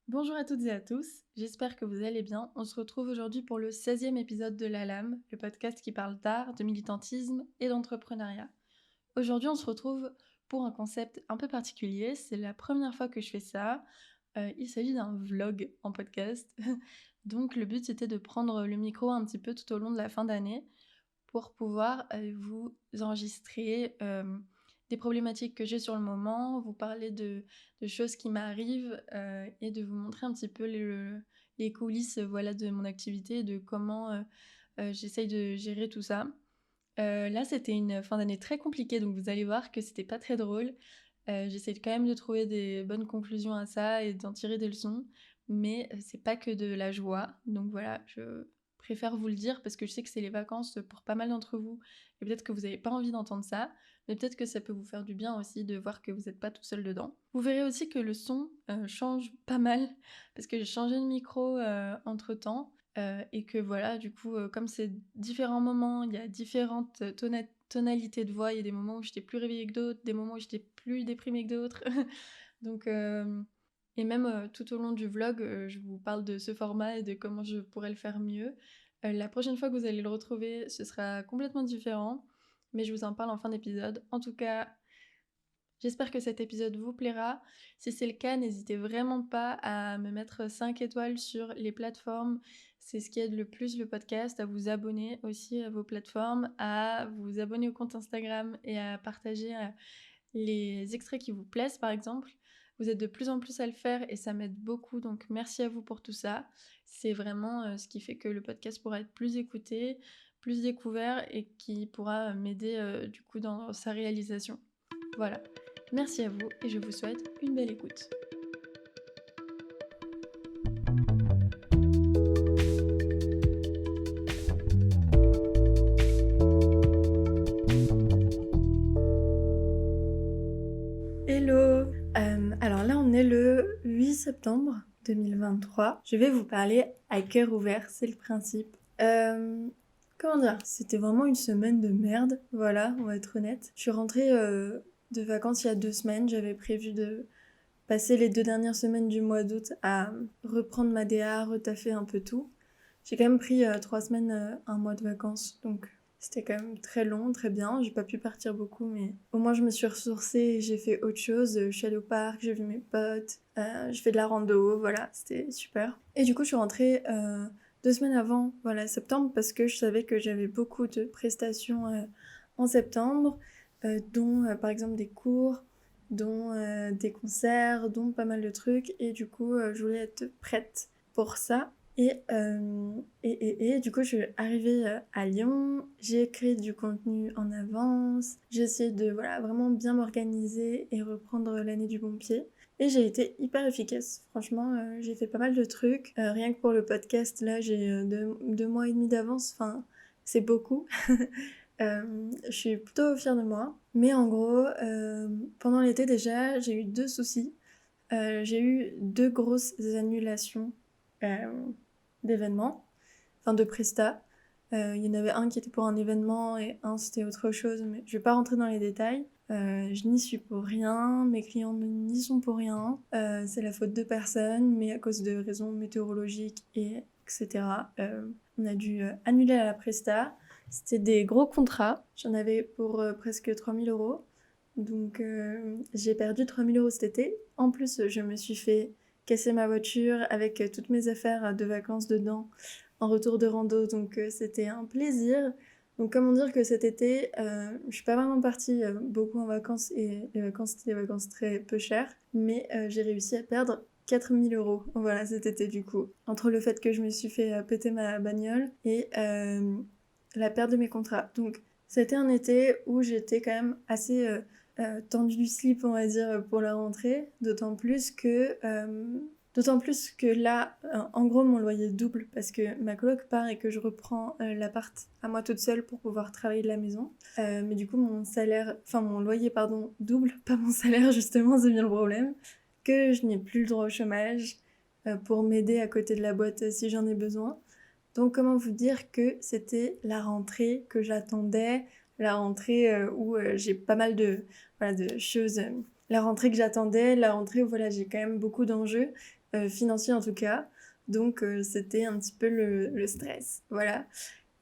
Bonjour à toutes et à tous, j'espère que vous allez bien. On se retrouve aujourd'hui pour le 16e épisode de La Lame, le podcast qui parle d'art, de militantisme et d'entrepreneuriat. Aujourd'hui, on se retrouve pour un concept un peu particulier, c'est la première fois que je fais ça. Il s'agit d'un vlog en podcast. Donc le but c'était de prendre le micro un petit peu tout au long de la fin d'année pour pouvoir vous enregistrer des problématiques que j'ai sur le moment, vous parler de choses qui m'arrivent et de vous montrer un petit peu les coulisses voilà, de mon activité et de comment j'essaye de gérer tout ça. Là, c'était une fin d'année très compliquée, donc vous allez voir que c'était pas très drôle. J'essaie quand même de trouver des bonnes conclusions à ça et d'en tirer des leçons, mais c'est pas que de la joie. Donc voilà, je préfère vous le dire parce que je sais que c'est les vacances pour pas mal d'entre vous et peut-être que vous avez pas envie d'entendre ça, mais peut-être que ça peut vous faire du bien aussi de voir que vous êtes pas tout seul dedans. Vous verrez aussi que le son change pas mal parce que j'ai changé de micro entre-temps. Et que voilà, du coup, comme c'est différents moments, il y a différentes tonalités de voix. Il y a des moments où j'étais plus réveillée que d'autres, des moments où j'étais plus déprimée que d'autres. Donc, et même tout au long du vlog, je vous parle de ce format et de comment je pourrais le faire mieux. La prochaine fois que vous allez le retrouver, ce sera complètement différent, mais je vous en parle en fin d'épisode. En tout cas, j'espère que cet épisode vous plaira. Si c'est le cas, n'hésitez vraiment pas à me mettre 5 étoiles sur les plateformes. C'est ce qui aide le plus le podcast, à vous abonner aussi à vos plateformes, à vous abonner au compte Instagram et à partager les extraits qui vous plaisent par exemple. Vous êtes de plus en plus à le faire et ça m'aide beaucoup, donc merci à vous pour tout ça. C'est vraiment ce qui fait que le podcast pourra être plus écouté, plus découvert et qui pourra m'aider du coup dans sa réalisation. Voilà. Merci à vous et je vous souhaite une belle écoute. Hello. Alors là on est le 8 septembre 2023. Je vais vous parler à cœur ouvert, c'est le principe. Comment dire? C'était vraiment une semaine de merde, voilà, on va être honnête. Je suis rentrée de vacances il y a 2 semaines, j'avais prévu de passer les 2 dernières semaines du mois d'août à reprendre ma DA, retaffer un peu tout. J'ai quand même pris 3 semaines, un mois de vacances, donc c'était quand même très long, très bien. J'ai pas pu partir beaucoup, mais au moins je me suis ressourcée et j'ai fait autre chose. Je suis allée au parc, j'ai vu mes potes, j'ai fait de la rando, voilà, c'était super. Et du coup, je suis rentrée 2 semaines avant, voilà, septembre, parce que je savais que j'avais beaucoup de prestations en septembre, dont par exemple des cours, dont des concerts, dont pas mal de trucs, et du coup, je voulais être prête pour ça. Et du coup, je suis arrivée à Lyon, j'ai créé du contenu en avance, j'ai essayé de voilà, vraiment bien m'organiser et reprendre l'année du bon pied. Et j'ai été hyper efficace. Franchement, j'ai fait pas mal de trucs. Rien que pour le podcast, là, j'ai 2 mois et demi d'avance. Enfin, c'est beaucoup. Je suis plutôt fière de moi. Mais en gros, pendant l'été déjà, j'ai eu 2 soucis. J'ai eu 2 grosses annulations euh, d'événements, enfin de prestats. Il y en avait un qui était pour un événement et un c'était autre chose, mais je vais pas rentrer dans les détails. Je n'y suis pour rien, mes clients n'y sont pour rien. C'est la faute de personne, mais à cause de raisons météorologiques et etc. On a dû annuler la presta. C'était des gros contrats. J'en avais pour presque 3 000 euros. Donc j'ai perdu 3 000 euros cet été. En plus, je me suis fait casser ma voiture avec toutes mes affaires de vacances dedans en retour de rando. Donc c'était un plaisir. Donc comment dire que cet été, je suis pas vraiment partie beaucoup en vacances et les vacances c'était des vacances très peu chères. Mais j'ai réussi à perdre 4 000 euros. Voilà cet été du coup. Entre le fait que je me suis fait péter ma bagnole et la perte de mes contrats. Donc c'était un été où j'étais quand même assez tendu du slip, on va dire, pour la rentrée. D'autant plus que là, en gros, mon loyer double parce que ma coloc part et que je reprends l'appart à moi toute seule pour pouvoir travailler de la maison. Mais du coup, mon loyer, pardon, double, pas mon salaire, justement, c'est bien le problème. Que je n'ai plus le droit au chômage pour m'aider à côté de la boîte si j'en ai besoin. Donc comment vous dire que c'était la rentrée que j'attendais, la rentrée où j'ai pas mal de, voilà, de choses, la rentrée que j'attendais, la rentrée où voilà, j'ai quand même beaucoup d'enjeux. financier en tout cas. Donc c'était un petit peu le stress, voilà.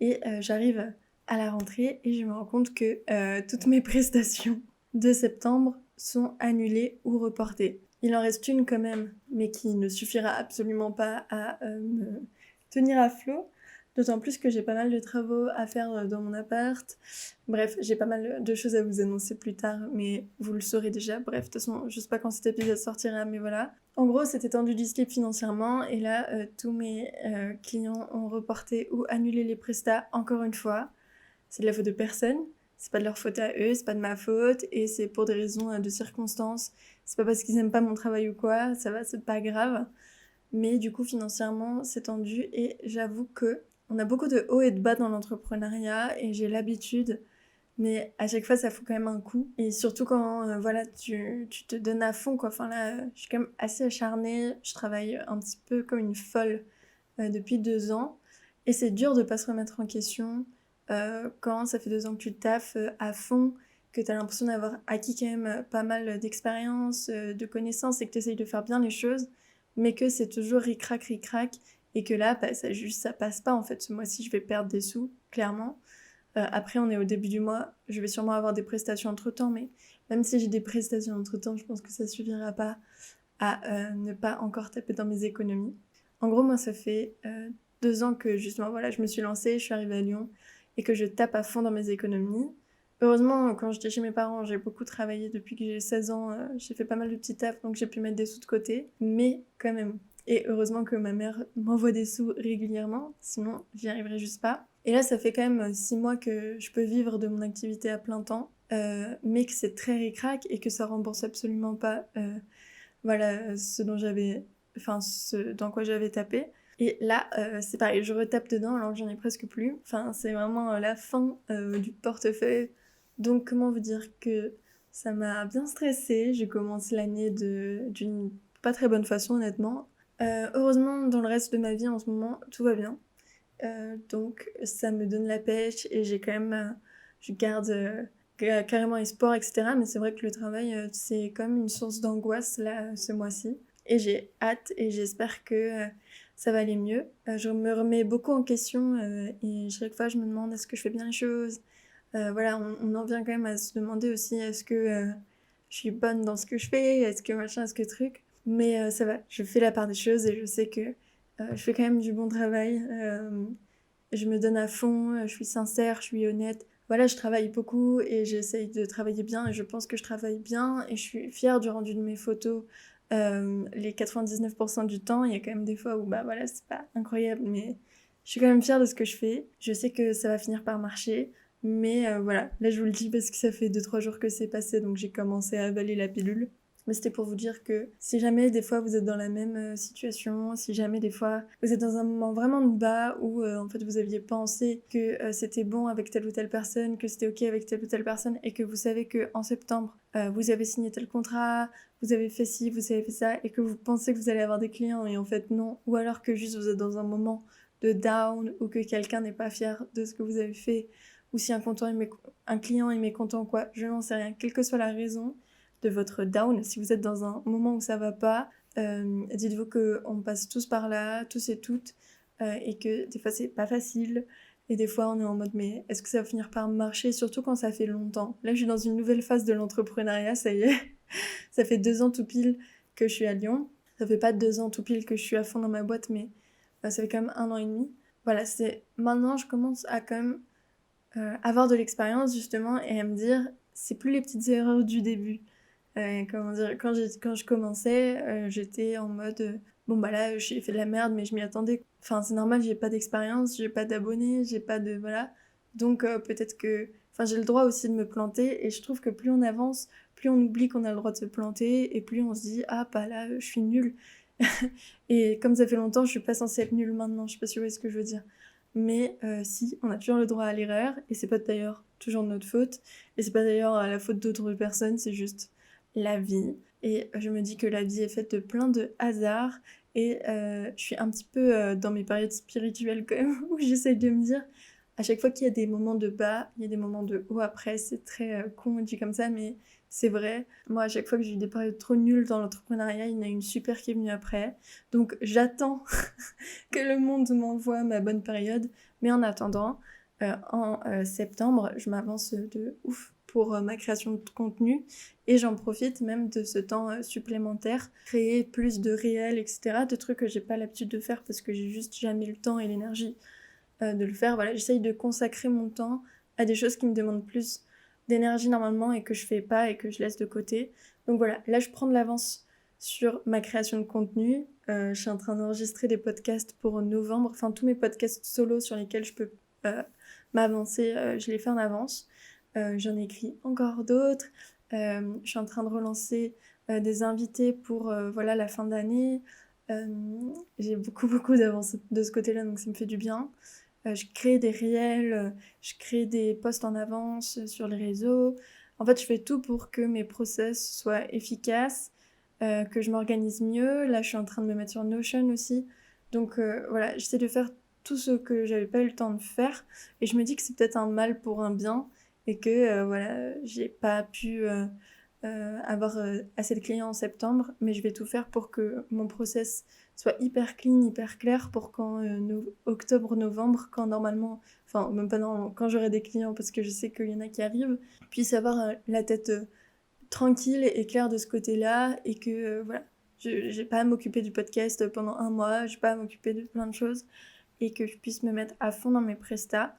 Et j'arrive à la rentrée et je me rends compte que toutes mes prestations de septembre sont annulées ou reportées. Il en reste une quand même, mais qui ne suffira absolument pas à me tenir à flot. D'autant plus que j'ai pas mal de travaux à faire dans mon appart. Bref, j'ai pas mal de choses à vous annoncer plus tard, mais vous le saurez déjà. Bref, de toute façon, je sais pas quand cet épisode sortira, mais voilà. En gros, c'était tendu du slip financièrement, et là, tous mes clients ont reporté ou annulé les prestats encore une fois. C'est de la faute de personne, c'est pas de leur faute à eux, c'est pas de ma faute, et c'est pour des raisons de circonstances. C'est pas parce qu'ils aiment pas mon travail ou quoi, ça va, c'est pas grave. Mais du coup, financièrement, c'est tendu, et j'avoue que on a beaucoup de hauts et de bas dans l'entrepreneuriat, et j'ai l'habitude, mais à chaque fois ça fout quand même un coup, et surtout quand voilà, tu te donnes à fond quoi. Enfin là, je suis quand même assez acharnée, je travaille un petit peu comme une folle depuis 2 ans, et c'est dur de pas se remettre en question quand ça fait 2 ans que tu taffes à fond, que tu as l'impression d'avoir acquis quand même pas mal d'expérience, de connaissances, et que tu essayes de faire bien les choses, mais que c'est toujours ric-rac, et que là, bah, ça passe pas en fait. Ce mois-ci, je vais perdre des sous, clairement. Après, on est au début du mois, je vais sûrement avoir des prestations entre-temps, mais même si j'ai des prestations entre-temps, je pense que ça suffira pas à ne pas encore taper dans mes économies. En gros, moi, ça fait 2 ans que justement, voilà, je me suis lancée, je suis arrivée à Lyon et que je tape à fond dans mes économies. Heureusement, quand j'étais chez mes parents, j'ai beaucoup travaillé depuis que j'ai 16 ans, j'ai fait pas mal de petits tafs, donc j'ai pu mettre des sous de côté, mais quand même. Et heureusement que ma mère m'envoie des sous régulièrement, sinon j'y arriverais juste pas. Et là, ça fait quand même 6 mois que je peux vivre de mon activité à plein temps, mais que c'est très ric-rac et que ça rembourse absolument pas voilà ce dont j'avais, enfin ce dans quoi j'avais tapé. Et là, c'est pareil, je retape dedans alors que j'en ai presque plus. Enfin, c'est vraiment la fin du portefeuille. Donc, comment vous dire que ça m'a bien stressée. Je commence l'année d'une pas très bonne façon, honnêtement. Heureusement, dans le reste de ma vie en ce moment, tout va bien. Donc, ça me donne la pêche et j'ai quand même, je garde carrément espoir, etc. Mais c'est vrai que le travail, c'est comme une source d'angoisse là, ce mois-ci. Et j'ai hâte et j'espère que ça va aller mieux. Je me remets beaucoup en question et chaque fois je me demande est-ce que je fais bien les choses. Voilà, on en vient quand même à se demander aussi est-ce que je suis bonne dans ce que je fais, est-ce que machin, est-ce que truc. Mais ça va, je fais la part des choses et je sais que je fais quand même du bon travail. Je me donne à fond, je suis sincère, je suis honnête. Voilà, je travaille beaucoup et j'essaye de travailler bien et je pense que je travaille bien et je suis fière du rendu de mes photos. Les 99% du temps, il y a quand même des fois où bah voilà, c'est pas incroyable, mais je suis quand même fière de ce que je fais. Je sais que ça va finir par marcher, mais voilà, là je vous le dis parce que ça fait 2-3 jours que c'est passé, donc j'ai commencé à avaler la pilule. Mais c'était pour vous dire que si jamais des fois vous êtes dans la même situation, si jamais des fois vous êtes dans un moment vraiment de bas où en fait vous aviez pensé que c'était bon avec telle ou telle personne, que c'était ok avec telle ou telle personne et que vous savez que en septembre vous avez signé tel contrat, vous avez fait ci, vous avez fait ça et que vous pensez que vous allez avoir des clients et en fait non, ou alors que juste vous êtes dans un moment de down ou que quelqu'un n'est pas fier de ce que vous avez fait ou si un client est mécontent quoi, je n'en sais rien, quelle que soit la raison de votre down, si vous êtes dans un moment où ça va pas, dites-vous qu'on passe tous par là, tous et toutes, et que des fois c'est pas facile, et des fois on est en mode mais est-ce que ça va finir par marcher, surtout quand ça fait longtemps. Là je suis dans une nouvelle phase de l'entrepreneuriat, ça y est, ça fait 2 ans tout pile que je suis à Lyon, ça fait pas 2 ans tout pile que je suis à fond dans ma boîte, mais ça fait quand même 1 an et demi. Voilà, c'est maintenant je commence à quand même avoir de l'expérience justement et à me dire c'est plus les petites erreurs du début. Comment dire, quand je commençais, j'étais en mode bon bah là j'ai fait de la merde mais je m'y attendais. Enfin c'est normal, j'ai pas d'expérience, j'ai pas d'abonnés, j'ai pas de voilà. Donc peut-être que enfin j'ai le droit aussi de me planter et je trouve que plus on avance, plus on oublie qu'on a le droit de se planter et plus on se dit ah bah là je suis nulle. Et comme ça fait longtemps, je suis pas censée être nulle maintenant, je sais pas si vous voyez ce que je veux dire. Mais si, on a toujours le droit à l'erreur et c'est pas d'ailleurs toujours de notre faute et c'est pas d'ailleurs la faute d'autres personnes, c'est juste la vie. Et je me dis que la vie est faite de plein de hasards. Et je suis un petit peu dans mes périodes spirituelles quand même, où j'essaye de me dire, à chaque fois qu'il y a des moments de bas, il y a des moments de haut après. C'est très con dit comme ça, mais c'est vrai. Moi, à chaque fois que j'ai eu des périodes trop nulles dans l'entrepreneuriat, il y en a une super qui est venue après. Donc j'attends que le monde m'envoie ma bonne période. Mais en attendant, en septembre, je m'avance de ouf pour ma création de contenu et j'en profite même de ce temps supplémentaire, créer plus de réels, etc. De trucs que j'ai pas l'habitude de faire parce que j'ai juste jamais le temps et l'énergie de le faire. Voilà, j'essaye de consacrer mon temps à des choses qui me demandent plus d'énergie normalement et que je fais pas et que je laisse de côté. Donc voilà, là je prends de l'avance sur ma création de contenu. Je suis en train d'enregistrer des podcasts pour novembre. Enfin, tous mes podcasts solo sur lesquels je peux m'avancer, je les fais en avance. J'en ai écrit encore d'autres. Je suis en train de relancer des invités pour voilà, la fin d'année. J'ai beaucoup d'avance de ce côté-là, donc ça me fait du bien. Je crée des réels, je crée des posts en avance sur les réseaux. En fait, je fais tout pour que mes process soient efficaces, que je m'organise mieux. Là, je suis en train de me mettre sur Notion aussi. Donc voilà, j'essaie de faire tout ce que j'avais pas eu le temps de faire. Et je me dis que c'est peut-être un mal pour un bien et que voilà, j'ai pas pu avoir assez de clients en septembre, mais je vais tout faire pour que mon process soit hyper clean, hyper clair pour quand octobre-novembre, quand normalement, enfin même pas normalement, quand j'aurai des clients parce que je sais qu'il y en a qui arrivent, puisse avoir la tête tranquille et claire de ce côté-là et que voilà, j'ai pas à m'occuper du podcast pendant un mois, j'ai pas à m'occuper de plein de choses et que je puisse me mettre à fond dans mes prestats.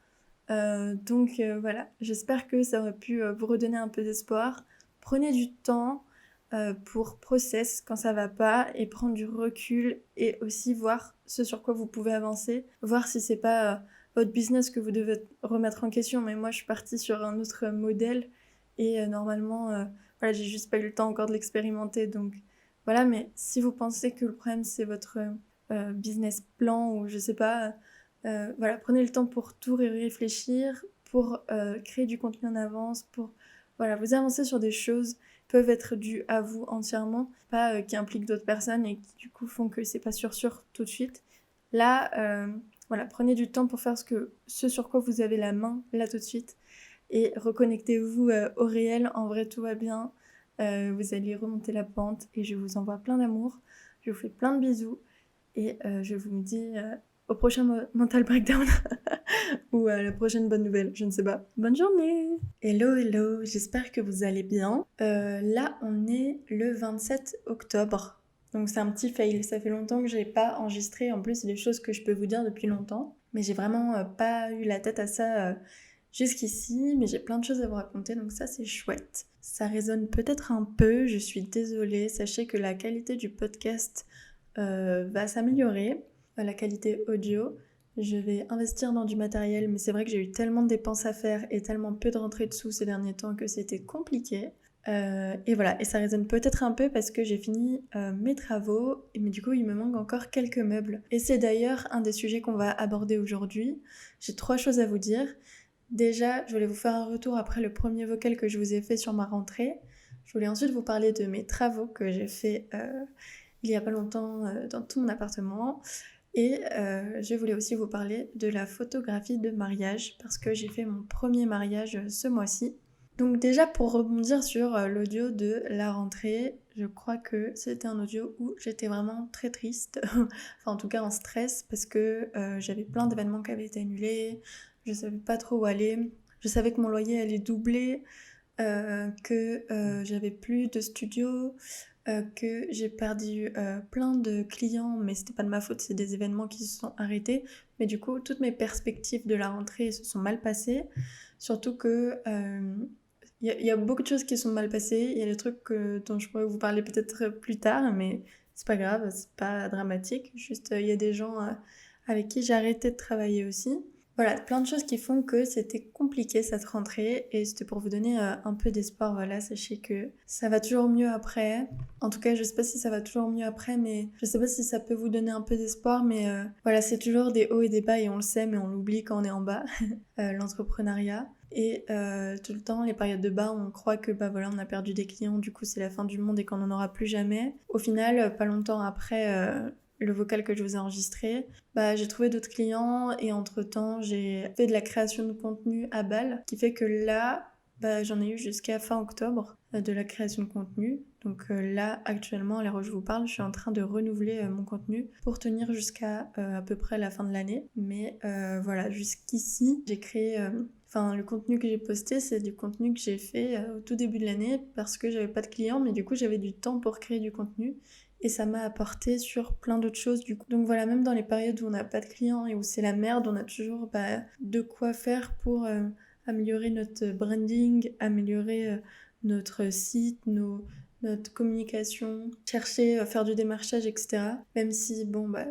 Donc voilà, j'espère que ça aurait pu vous redonner un peu d'espoir. Prenez du temps pour process quand ça va pas et prendre du recul et aussi voir ce sur quoi vous pouvez avancer, voir si c'est pas votre business que vous devez remettre en question. Mais moi, je suis partie sur un autre modèle et normalement, voilà, j'ai juste pas eu le temps encore de l'expérimenter. Donc voilà, mais si vous pensez que le problème c'est votre business plan ou je sais pas, voilà, prenez le temps pour tout réfléchir, pour créer du contenu en avance, pour voilà, vous avancer sur des choses qui peuvent être dues à vous entièrement, pas qui impliquent d'autres personnes et qui du coup font que c'est pas sûr tout de suite. Là, voilà, prenez du temps pour faire ce sur quoi vous avez la main là tout de suite et reconnectez-vous au réel. En vrai, tout va bien. Vous allez remonter la pente et je vous envoie plein d'amour. Je vous fais plein de bisous et je vous dis au prochain mental breakdown ou à la prochaine bonne nouvelle, je ne sais pas. Bonne journée. Hello, j'espère que vous allez bien. Là, on est le 27 octobre. Donc c'est un petit fail, ça fait longtemps que j'ai pas enregistré. En plus, c'est des choses que je peux vous dire depuis longtemps. Mais j'ai vraiment pas eu la tête à ça jusqu'ici. Mais j'ai plein de choses à vous raconter, donc ça c'est chouette. Ça résonne peut-être un peu, je suis désolée. Sachez que la qualité du podcast va s'améliorer, la qualité audio. Je vais investir dans du matériel, mais c'est vrai que j'ai eu tellement de dépenses à faire et tellement peu de rentrées de sous ces derniers temps que c'était compliqué. Et voilà, et ça résonne peut-être un peu parce que j'ai fini mes travaux, mais du coup il me manque encore quelques meubles. Et c'est d'ailleurs un des sujets qu'on va aborder aujourd'hui. J'ai 3 choses à vous dire. Déjà, je voulais vous faire un retour après le premier vocal que je vous ai fait sur ma rentrée. Je voulais ensuite vous parler de mes travaux que j'ai fait il y a pas longtemps dans tout mon appartement. Et je voulais aussi vous parler de la photographie de mariage parce que j'ai fait mon premier mariage ce mois-ci. Donc déjà pour rebondir sur l'audio de la rentrée, je crois que c'était un audio où j'étais vraiment très triste, enfin en tout cas en stress parce que j'avais plein d'événements qui avaient été annulés, je savais pas trop où aller, je savais que mon loyer allait doubler, que j'avais plus de studio, que j'ai perdu plein de clients, mais c'était pas de ma faute, c'est des événements qui se sont arrêtés. Mais du coup, toutes mes perspectives de la rentrée se sont mal passées. Surtout que y a beaucoup de choses qui sont mal passées. Il y a des trucs dont je pourrais vous parler peut-être plus tard, mais c'est pas grave, c'est pas dramatique. Juste, il y a des gens avec qui j'ai arrêté de travailler aussi. Voilà, plein de choses qui font que c'était compliqué cette rentrée et c'était pour vous donner un peu d'espoir. Voilà, sachez que ça va toujours mieux après. En tout cas, je sais pas si ça va toujours mieux après, mais je sais pas si ça peut vous donner un peu d'espoir, mais voilà, c'est toujours des hauts et des bas et on le sait, mais on l'oublie quand on est en bas, l'entrepreneuriat. Et tout le temps, les périodes de bas, on croit que bah voilà, on a perdu des clients, du coup c'est la fin du monde et qu'on n'en aura plus jamais. Au final, pas longtemps après le vocal que je vous ai enregistré, bah, j'ai trouvé d'autres clients et entre-temps, j'ai fait de la création de contenu à balle, qui fait que là, bah, j'en ai eu jusqu'à fin octobre. de la création de contenu. Donc là, actuellement, à l'heure où je vous parle, je suis en train de renouveler mon contenu pour tenir jusqu'à à peu près la fin de l'année. Mais voilà, jusqu'ici, j'ai créé... le contenu que j'ai posté, c'est du contenu que j'ai fait au tout début de l'année parce que j'avais pas de clients, mais du coup, j'avais du temps pour créer du contenu. Et ça m'a apporté sur plein d'autres choses du coup. Donc voilà, même dans les périodes où on n'a pas de clients et où c'est la merde, on a toujours de quoi faire pour améliorer notre branding, améliorer notre site, notre communication, chercher à faire du démarchage, etc. Même si,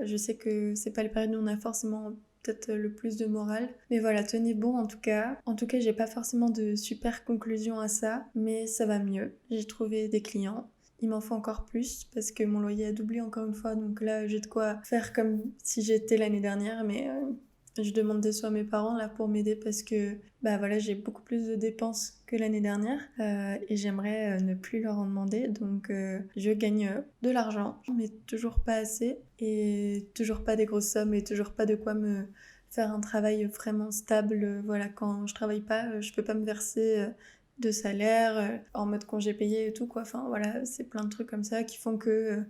je sais que c'est pas les périodes où on a forcément peut-être le plus de morale. Mais voilà, tenez bon en tout cas. En tout cas, j'ai pas forcément de super conclusion à ça, mais ça va mieux. J'ai trouvé des clients. Il m'en faut encore plus parce que mon loyer a doublé encore une fois. Donc là, j'ai de quoi faire comme si j'étais l'année dernière, mais je demande des sous à mes parents là pour m'aider parce que j'ai beaucoup plus de dépenses que l'année dernière et j'aimerais ne plus leur en demander. Donc je gagne de l'argent, mais toujours pas assez et toujours pas des grosses sommes et toujours pas de quoi me faire un travail vraiment stable. Voilà, quand je travaille pas, je peux pas me verser de salaire en mode congé payé et tout quoi. Enfin voilà, c'est plein de trucs comme ça qui font que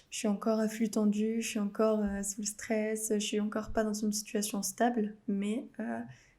je suis encore à flux tendu, je suis encore sous le stress, je suis encore pas dans une situation stable, mais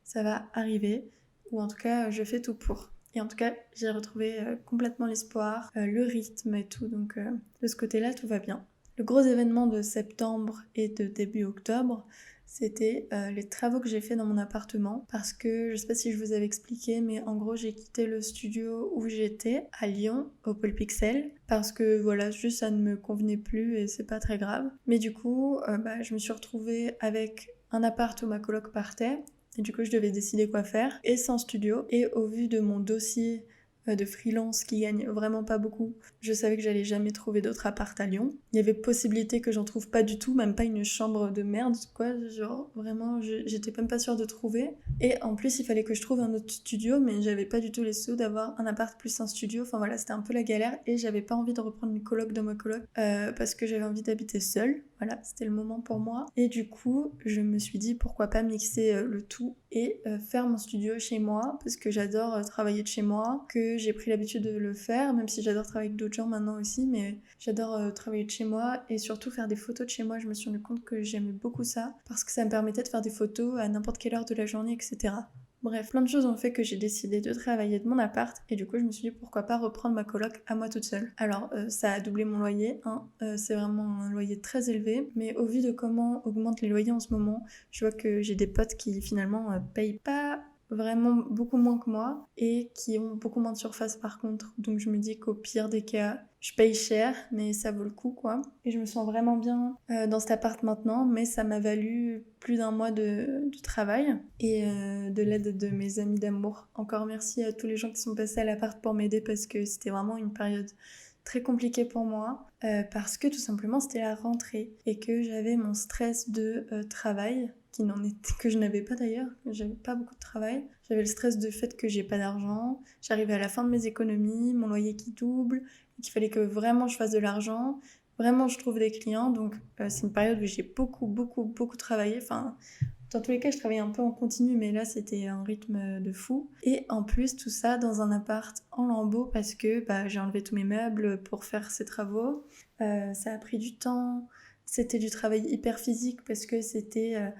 ça va arriver, ou en tout cas je fais tout pour. Et en tout cas j'ai retrouvé complètement l'espoir, le rythme et tout, donc de ce côté-là tout va bien. Le gros événement de septembre et de début octobre, c'était les travaux que j'ai fait dans mon appartement parce que je sais pas si je vous avais expliqué, mais en gros j'ai quitté le studio où j'étais à Lyon au Pôle Pixel parce que voilà, juste ça ne me convenait plus et c'est pas très grave. Mais du coup je me suis retrouvée avec un appart où ma coloc partait et du coup je devais décider quoi faire et sans studio. Et au vu de mon dossier de freelance qui gagne vraiment pas beaucoup, je savais que j'allais jamais trouver d'autre appart à Lyon. Il y avait possibilité que j'en trouve pas du tout, même pas une chambre de merde, quoi. Genre, vraiment, j'étais même pas sûre de trouver. Et en plus, il fallait que je trouve un autre studio, mais j'avais pas du tout les sous d'avoir un appart plus un studio. Enfin voilà, c'était un peu la galère et j'avais pas envie de reprendre une coloc dans ma coloc parce que j'avais envie d'habiter seule. Voilà, c'était le moment pour moi. Et du coup, je me suis dit pourquoi pas mixer le tout et faire mon studio chez moi parce que j'adore travailler de chez moi, que j'ai pris l'habitude de le faire, même si j'adore travailler avec d'autres gens maintenant aussi, mais j'adore travailler de chez moi et surtout faire des photos de chez moi. Je me suis rendu compte que j'aimais beaucoup ça parce que ça me permettait de faire des photos à n'importe quelle heure de la journée, etc. Bref, plein de choses ont fait que j'ai décidé de travailler de mon appart et du coup je me suis dit pourquoi pas reprendre ma coloc à moi toute seule. Alors ça a doublé mon loyer, c'est vraiment un loyer très élevé, mais au vu de comment augmentent les loyers en ce moment, je vois que j'ai des potes qui finalement payent pas vraiment beaucoup moins que moi et qui ont beaucoup moins de surface par contre. Donc je me dis qu'au pire des cas, je paye cher, mais ça vaut le coup quoi. Et je me sens vraiment bien dans cet appart maintenant, mais ça m'a valu plus d'un mois de travail et de l'aide de mes amis d'amour. Encore merci à tous les gens qui sont passés à l'appart pour m'aider parce que c'était vraiment une période très compliquée pour moi parce que tout simplement c'était la rentrée et que j'avais mon stress de travail que je n'avais pas d'ailleurs, j'avais pas beaucoup de travail. J'avais le stress du fait que j'ai pas d'argent, j'arrivais à la fin de mes économies, mon loyer qui double, qu'il fallait que vraiment je fasse de l'argent, vraiment je trouve des clients, donc c'est une période où j'ai beaucoup travaillé, enfin dans tous les cas je travaillais un peu en continu, mais là c'était un rythme de fou. Et en plus tout ça dans un appart en lambeaux parce que j'ai enlevé tous mes meubles pour faire ces travaux, ça a pris du temps, c'était du travail hyper physique parce que c'était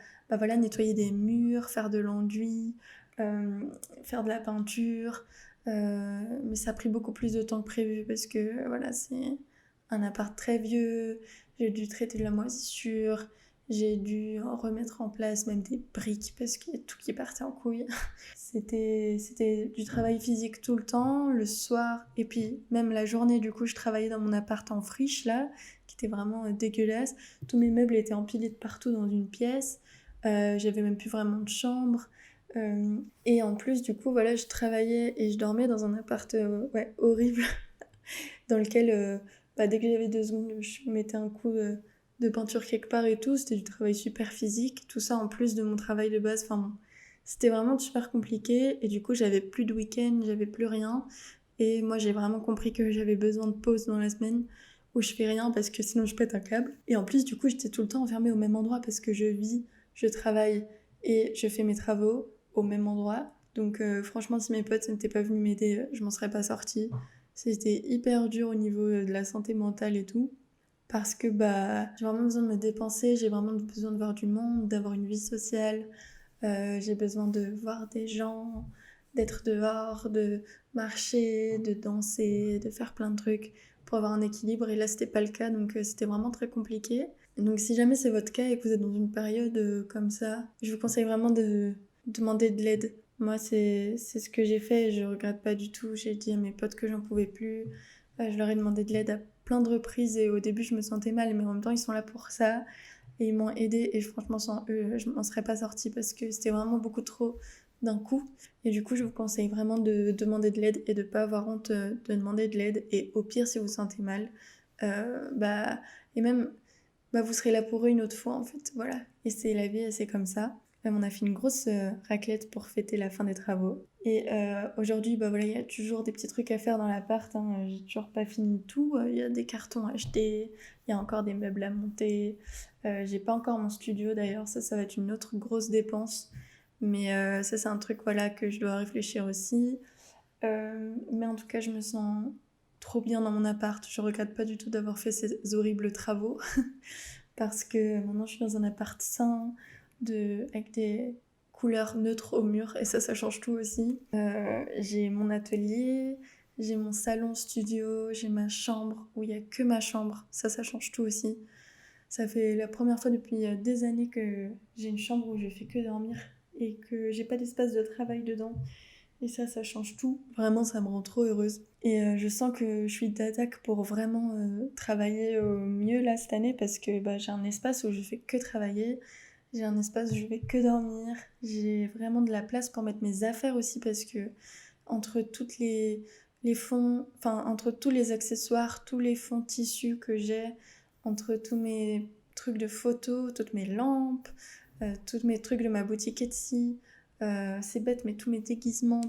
nettoyer des murs, faire de l'enduit, faire de la peinture, mais ça a pris beaucoup plus de temps que prévu parce que voilà, c'est un appart très vieux, j'ai dû traiter de la moisissure, j'ai dû remettre en place même des briques parce qu'il y a tout qui partait en couille. C'était du travail physique tout le temps, le soir, et puis même la journée, du coup, je travaillais dans mon appart en friche là, qui était vraiment dégueulasse. Tous mes meubles étaient empilés de partout dans une pièce. J'avais même plus vraiment de chambre. Et en plus, du coup, voilà, je travaillais et je dormais dans un appart horrible dans lequel, dès que j'avais 2 secondes, je mettais un coup de peinture quelque part et tout. C'était du travail super physique. Tout ça en plus de mon travail de base. Enfin, bon, c'était vraiment super compliqué. Et du coup, j'avais plus de week-end, j'avais plus rien. Et moi, j'ai vraiment compris que j'avais besoin de pause dans la semaine où je fais rien parce que sinon je pète un câble. Et en plus, du coup, j'étais tout le temps enfermée au même endroit parce que je vis, je travaille et je fais mes travaux au même endroit. Donc franchement, si mes potes n'étaient pas venus m'aider, je m'en serais pas sortie. C'était hyper dur au niveau de la santé mentale et tout. Parce que j'ai vraiment besoin de me dépenser, j'ai vraiment besoin de voir du monde, d'avoir une vie sociale. J'ai besoin de voir des gens, d'être dehors, de marcher, de danser, de faire plein de trucs pour avoir un équilibre. Et là, c'était pas le cas, donc c'était vraiment très compliqué. Et donc, si jamais c'est votre cas et que vous êtes dans une période comme ça, je vous conseille vraiment de demander de l'aide. Moi, c'est ce que j'ai fait et je regrette pas du tout. J'ai dit à mes potes que j'en pouvais plus. Je leur ai demandé de l'aide à plein de reprises et au début, je me sentais mal, mais en même temps, ils sont là pour ça. Et ils m'ont aidée et franchement sans eux je m'en serais pas sortie parce que c'était vraiment beaucoup trop d'un coup. Et du coup je vous conseille vraiment de demander de l'aide et de pas avoir honte de demander de l'aide. Et au pire si vous vous sentez mal, et même vous serez là pour eux une autre fois en fait. Voilà. Et c'est la vie et c'est comme ça. On a fait une grosse raclette pour fêter la fin des travaux. Et aujourd'hui, il y a toujours des petits trucs à faire dans l'appart. Hein. J'ai toujours pas fini tout. Il y a des cartons à acheter, il y a encore des meubles à monter. J'ai pas encore mon studio d'ailleurs, ça va être une autre grosse dépense. Mais ça, c'est un truc que je dois réfléchir aussi. Mais en tout cas, je me sens trop bien dans mon appart. Je regrette pas du tout d'avoir fait ces horribles travaux. Parce que maintenant, je suis dans un appart sain, avec des couleurs neutres au mur. Et ça change tout aussi. J'ai mon atelier, j'ai mon salon studio, j'ai ma chambre où il n'y a que ma chambre. Ça change tout aussi. Ça fait la première fois depuis des années que j'ai une chambre où je fais que dormir et que j'ai pas d'espace de travail dedans. Et ça change tout. Vraiment, ça me rend trop heureuse. Et je sens que je suis d'attaque pour vraiment travailler au mieux là cette année parce que j'ai un espace où je fais que travailler. J'ai un espace où je fais que dormir. J'ai vraiment de la place pour mettre mes affaires aussi parce que entre toutes les fonds, enfin entre tous les accessoires, tous les fonds tissus que j'ai, entre tous mes trucs de photos, toutes mes lampes, tous mes trucs de ma boutique Etsy, c'est bête mais tous mes déguisements,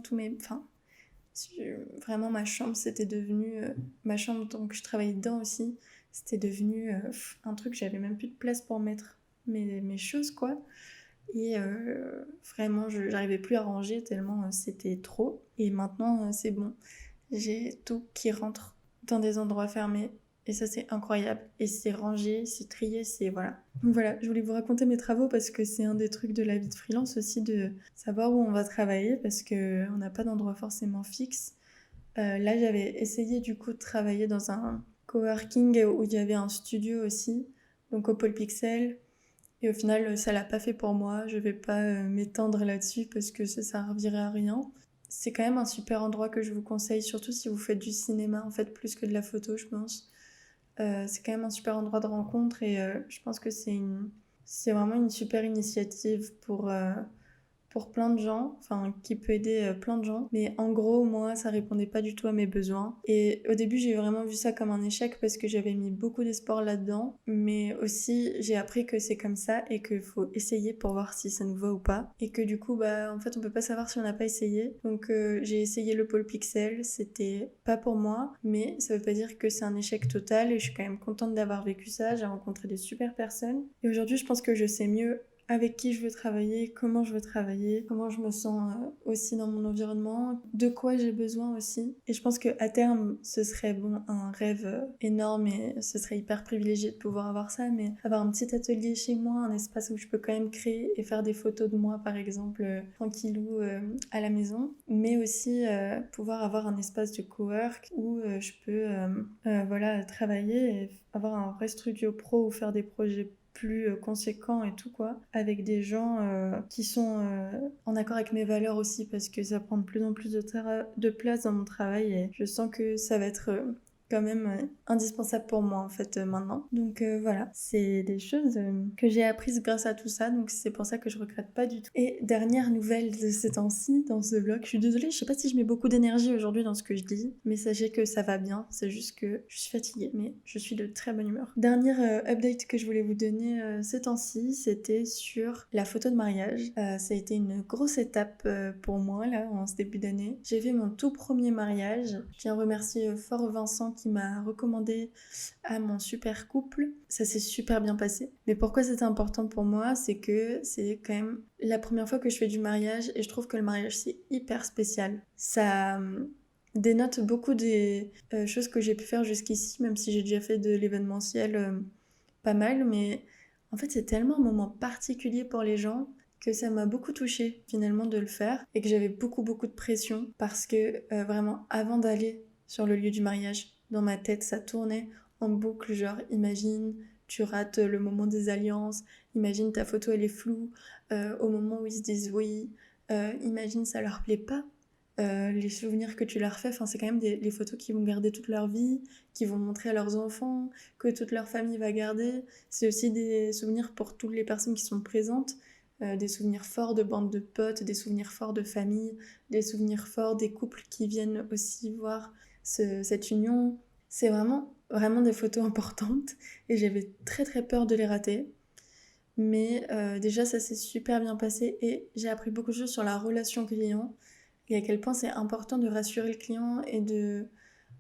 vraiment ma chambre c'était devenu ma chambre donc je travaillais dedans aussi, c'était devenu un truc, j'avais même plus de place pour mettre mes choses quoi. Et vraiment, j'arrivais plus à ranger tellement c'était trop. Et maintenant, c'est bon. J'ai tout qui rentre dans des endroits fermés. Et ça, c'est incroyable. Et c'est rangé, c'est trié, c'est voilà. Donc voilà, je voulais vous raconter mes travaux parce que c'est un des trucs de la vie de freelance aussi de savoir où on va travailler parce qu'on n'a pas d'endroit forcément fixe. Là, j'avais essayé du coup de travailler dans un coworking où il y avait un studio aussi, donc au Pôle Pixel. Et au final, ça l'a pas fait pour moi. Je vais pas m'étendre là-dessus parce que ça servirait à rien. C'est quand même un super endroit que je vous conseille, surtout si vous faites du cinéma, en fait, plus que de la photo, je pense. C'est quand même un super endroit de rencontre et je pense que c'est vraiment une super initiative pour plein de gens, enfin qui peut aider plein de gens. Mais en gros, moi, ça répondait pas du tout à mes besoins. Et au début, j'ai vraiment vu ça comme un échec parce que j'avais mis beaucoup d'espoir là-dedans. Mais aussi, j'ai appris que c'est comme ça et qu'il faut essayer pour voir si ça nous va ou pas. Et que du coup, en fait, on peut pas savoir si on n'a pas essayé. Donc j'ai essayé le pôle Pixel, c'était pas pour moi, mais ça veut pas dire que c'est un échec total et je suis quand même contente d'avoir vécu ça. J'ai rencontré des super personnes. Et aujourd'hui, je pense que je sais mieux avec qui je veux travailler, comment je veux travailler, comment je me sens aussi dans mon environnement, de quoi j'ai besoin aussi. Et je pense qu'à terme, ce serait un rêve énorme et ce serait hyper privilégié de pouvoir avoir ça, mais avoir un petit atelier chez moi, un espace où je peux quand même créer et faire des photos de moi par exemple, tranquillou à la maison, mais aussi pouvoir avoir un espace de cowork où je peux travailler et avoir un vrai studio pro ou faire des projets plus conséquent et tout quoi, avec des gens qui sont en accord avec mes valeurs aussi parce que ça prend de plus en plus de place dans mon travail et je sens que ça va être quand même indispensable pour moi en fait maintenant. Donc voilà, c'est des choses que j'ai apprises grâce à tout ça, donc c'est pour ça que je regrette pas du tout. Et dernière nouvelle de ces temps-ci dans ce vlog, je suis désolée, je sais pas si je mets beaucoup d'énergie aujourd'hui dans ce que je dis, mais sachez que ça va bien, c'est juste que je suis fatiguée, mais je suis de très bonne humeur. Dernière update que je voulais vous donner ces temps-ci, c'était sur la photo de mariage. Ça a été une grosse étape pour moi là en ce début d'année. J'ai fait mon tout premier mariage. Je tiens à remercier fort Vincent qui m'a recommandé à mon super couple. Ça s'est super bien passé. Mais pourquoi c'était important pour moi, c'est que c'est quand même la première fois que je fais du mariage et je trouve que le mariage c'est hyper spécial. Ça dénote beaucoup des choses que j'ai pu faire jusqu'ici, même si j'ai déjà fait de l'événementiel pas mal, mais en fait c'est tellement un moment particulier pour les gens que ça m'a beaucoup touchée finalement de le faire et que j'avais beaucoup de pression parce que vraiment avant d'aller sur le lieu du mariage, dans ma tête ça tournait en boucle, genre imagine tu rates le moment des alliances, imagine ta photo elle est floue au moment où ils se disent oui, imagine ça leur plaît pas. Les souvenirs que tu leur fais, c'est quand même les photos qu'ils vont garder toute leur vie, qu'ils vont montrer à leurs enfants, que toute leur famille va garder. C'est aussi des souvenirs pour toutes les personnes qui sont présentes, des souvenirs forts de bandes de potes, des souvenirs forts de famille, des souvenirs forts des couples qui viennent aussi voir cette union. C'est vraiment des photos importantes et j'avais très peur de les rater. Mais déjà, ça s'est super bien passé et j'ai appris beaucoup de choses sur la relation client et à quel point c'est important de rassurer le client et de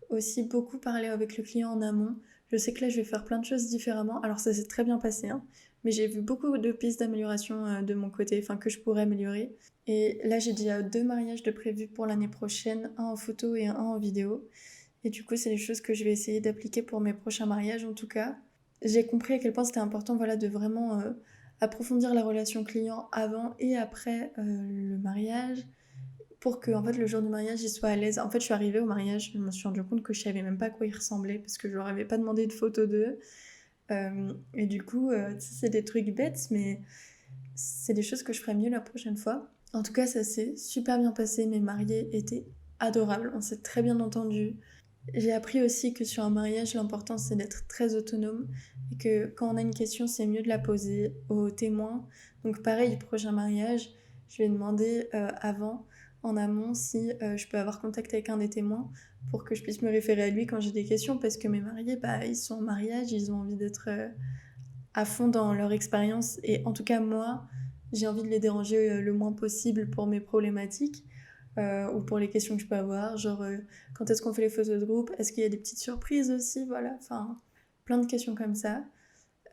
aussi beaucoup parler avec le client en amont. Je sais que là, je vais faire plein de choses différemment. Alors, ça s'est très bien passé, hein, mais j'ai vu beaucoup de pistes d'amélioration de mon côté, que je pourrais améliorer. Et là, j'ai déjà 2 mariages de prévus pour l'année prochaine, un en photo et un en vidéo. Et du coup, c'est des choses que je vais essayer d'appliquer pour mes prochains mariages en tout cas. J'ai compris à quel point c'était important de vraiment approfondir la relation client avant et après le mariage pour que en fait, le jour du mariage, il soit à l'aise. En fait, je suis arrivée au mariage, je me suis rendu compte que je savais même pas à quoi il ressemblait parce que je leur avais pas demandé de photos d'eux. Et du coup, c'est des trucs bêtes, mais c'est des choses que je ferai mieux la prochaine fois. En tout cas, ça s'est super bien passé. Mes mariés étaient adorables, on s'est très bien entendus. J'ai appris aussi que sur un mariage, l'important c'est d'être très autonome et que quand on a une question, c'est mieux de la poser aux témoins. Donc pareil, prochain mariage, je vais demander avant, en amont, si je peux avoir contact avec un des témoins pour que je puisse me référer à lui quand j'ai des questions parce que mes mariés, ils sont en mariage, ils ont envie d'être à fond dans leur expérience et en tout cas moi, j'ai envie de les déranger le moins possible pour mes problématiques ou pour les questions que je peux avoir, genre quand est-ce qu'on fait les photos de groupe, est-ce qu'il y a des petites surprises aussi, voilà, plein de questions comme ça.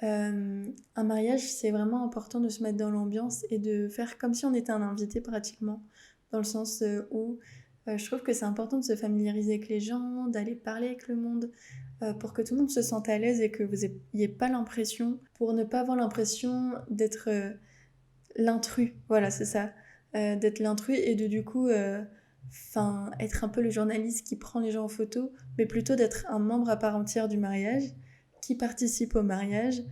Un mariage, c'est vraiment important de se mettre dans l'ambiance et de faire comme si on était un invité pratiquement, dans le sens où je trouve que c'est important de se familiariser avec les gens, d'aller parler avec le monde, pour que tout le monde se sente à l'aise et que vous n'ayez pas l'impression, pour ne pas avoir l'impression d'être l'intrus, voilà, c'est ça. D'être l'intrus et de du coup être un peu le journaliste qui prend les gens en photo, mais plutôt d'être un membre à part entière du mariage, qui participe au mariage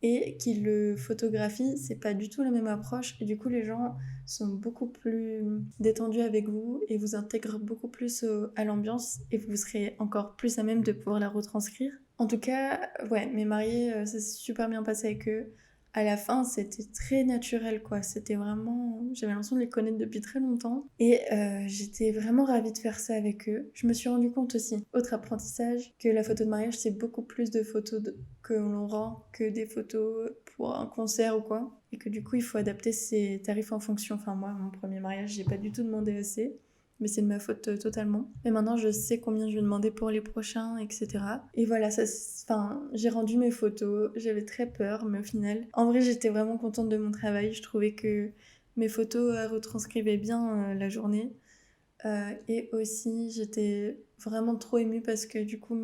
et qui le photographie. C'est pas du tout la même approche et du coup les gens sont beaucoup plus détendus avec vous et vous intègrent beaucoup plus à l'ambiance et vous serez encore plus à même de pouvoir la retranscrire. En tout cas, ouais, mes mariés, ça s'est super bien passé avec eux. À la fin, c'était très naturel, quoi. C'était vraiment... J'avais l'impression de les connaître depuis très longtemps. Et j'étais vraiment ravie de faire ça avec eux. Je me suis rendu compte aussi, autre apprentissage, que la photo de mariage, c'est beaucoup plus de photos que l'on rend que des photos pour un concert ou quoi. Et que du coup, il faut adapter ses tarifs en fonction. Enfin, moi, mon premier mariage, j'ai pas du tout demandé assez, mais c'est de ma faute totalement. Et maintenant, je sais combien je vais demander pour les prochains, etc. Et voilà, j'ai rendu mes photos, j'avais très peur, mais au final, en vrai, j'étais vraiment contente de mon travail. Je trouvais que mes photos retranscrivaient bien la journée. Et aussi, j'étais vraiment trop émue parce que du coup,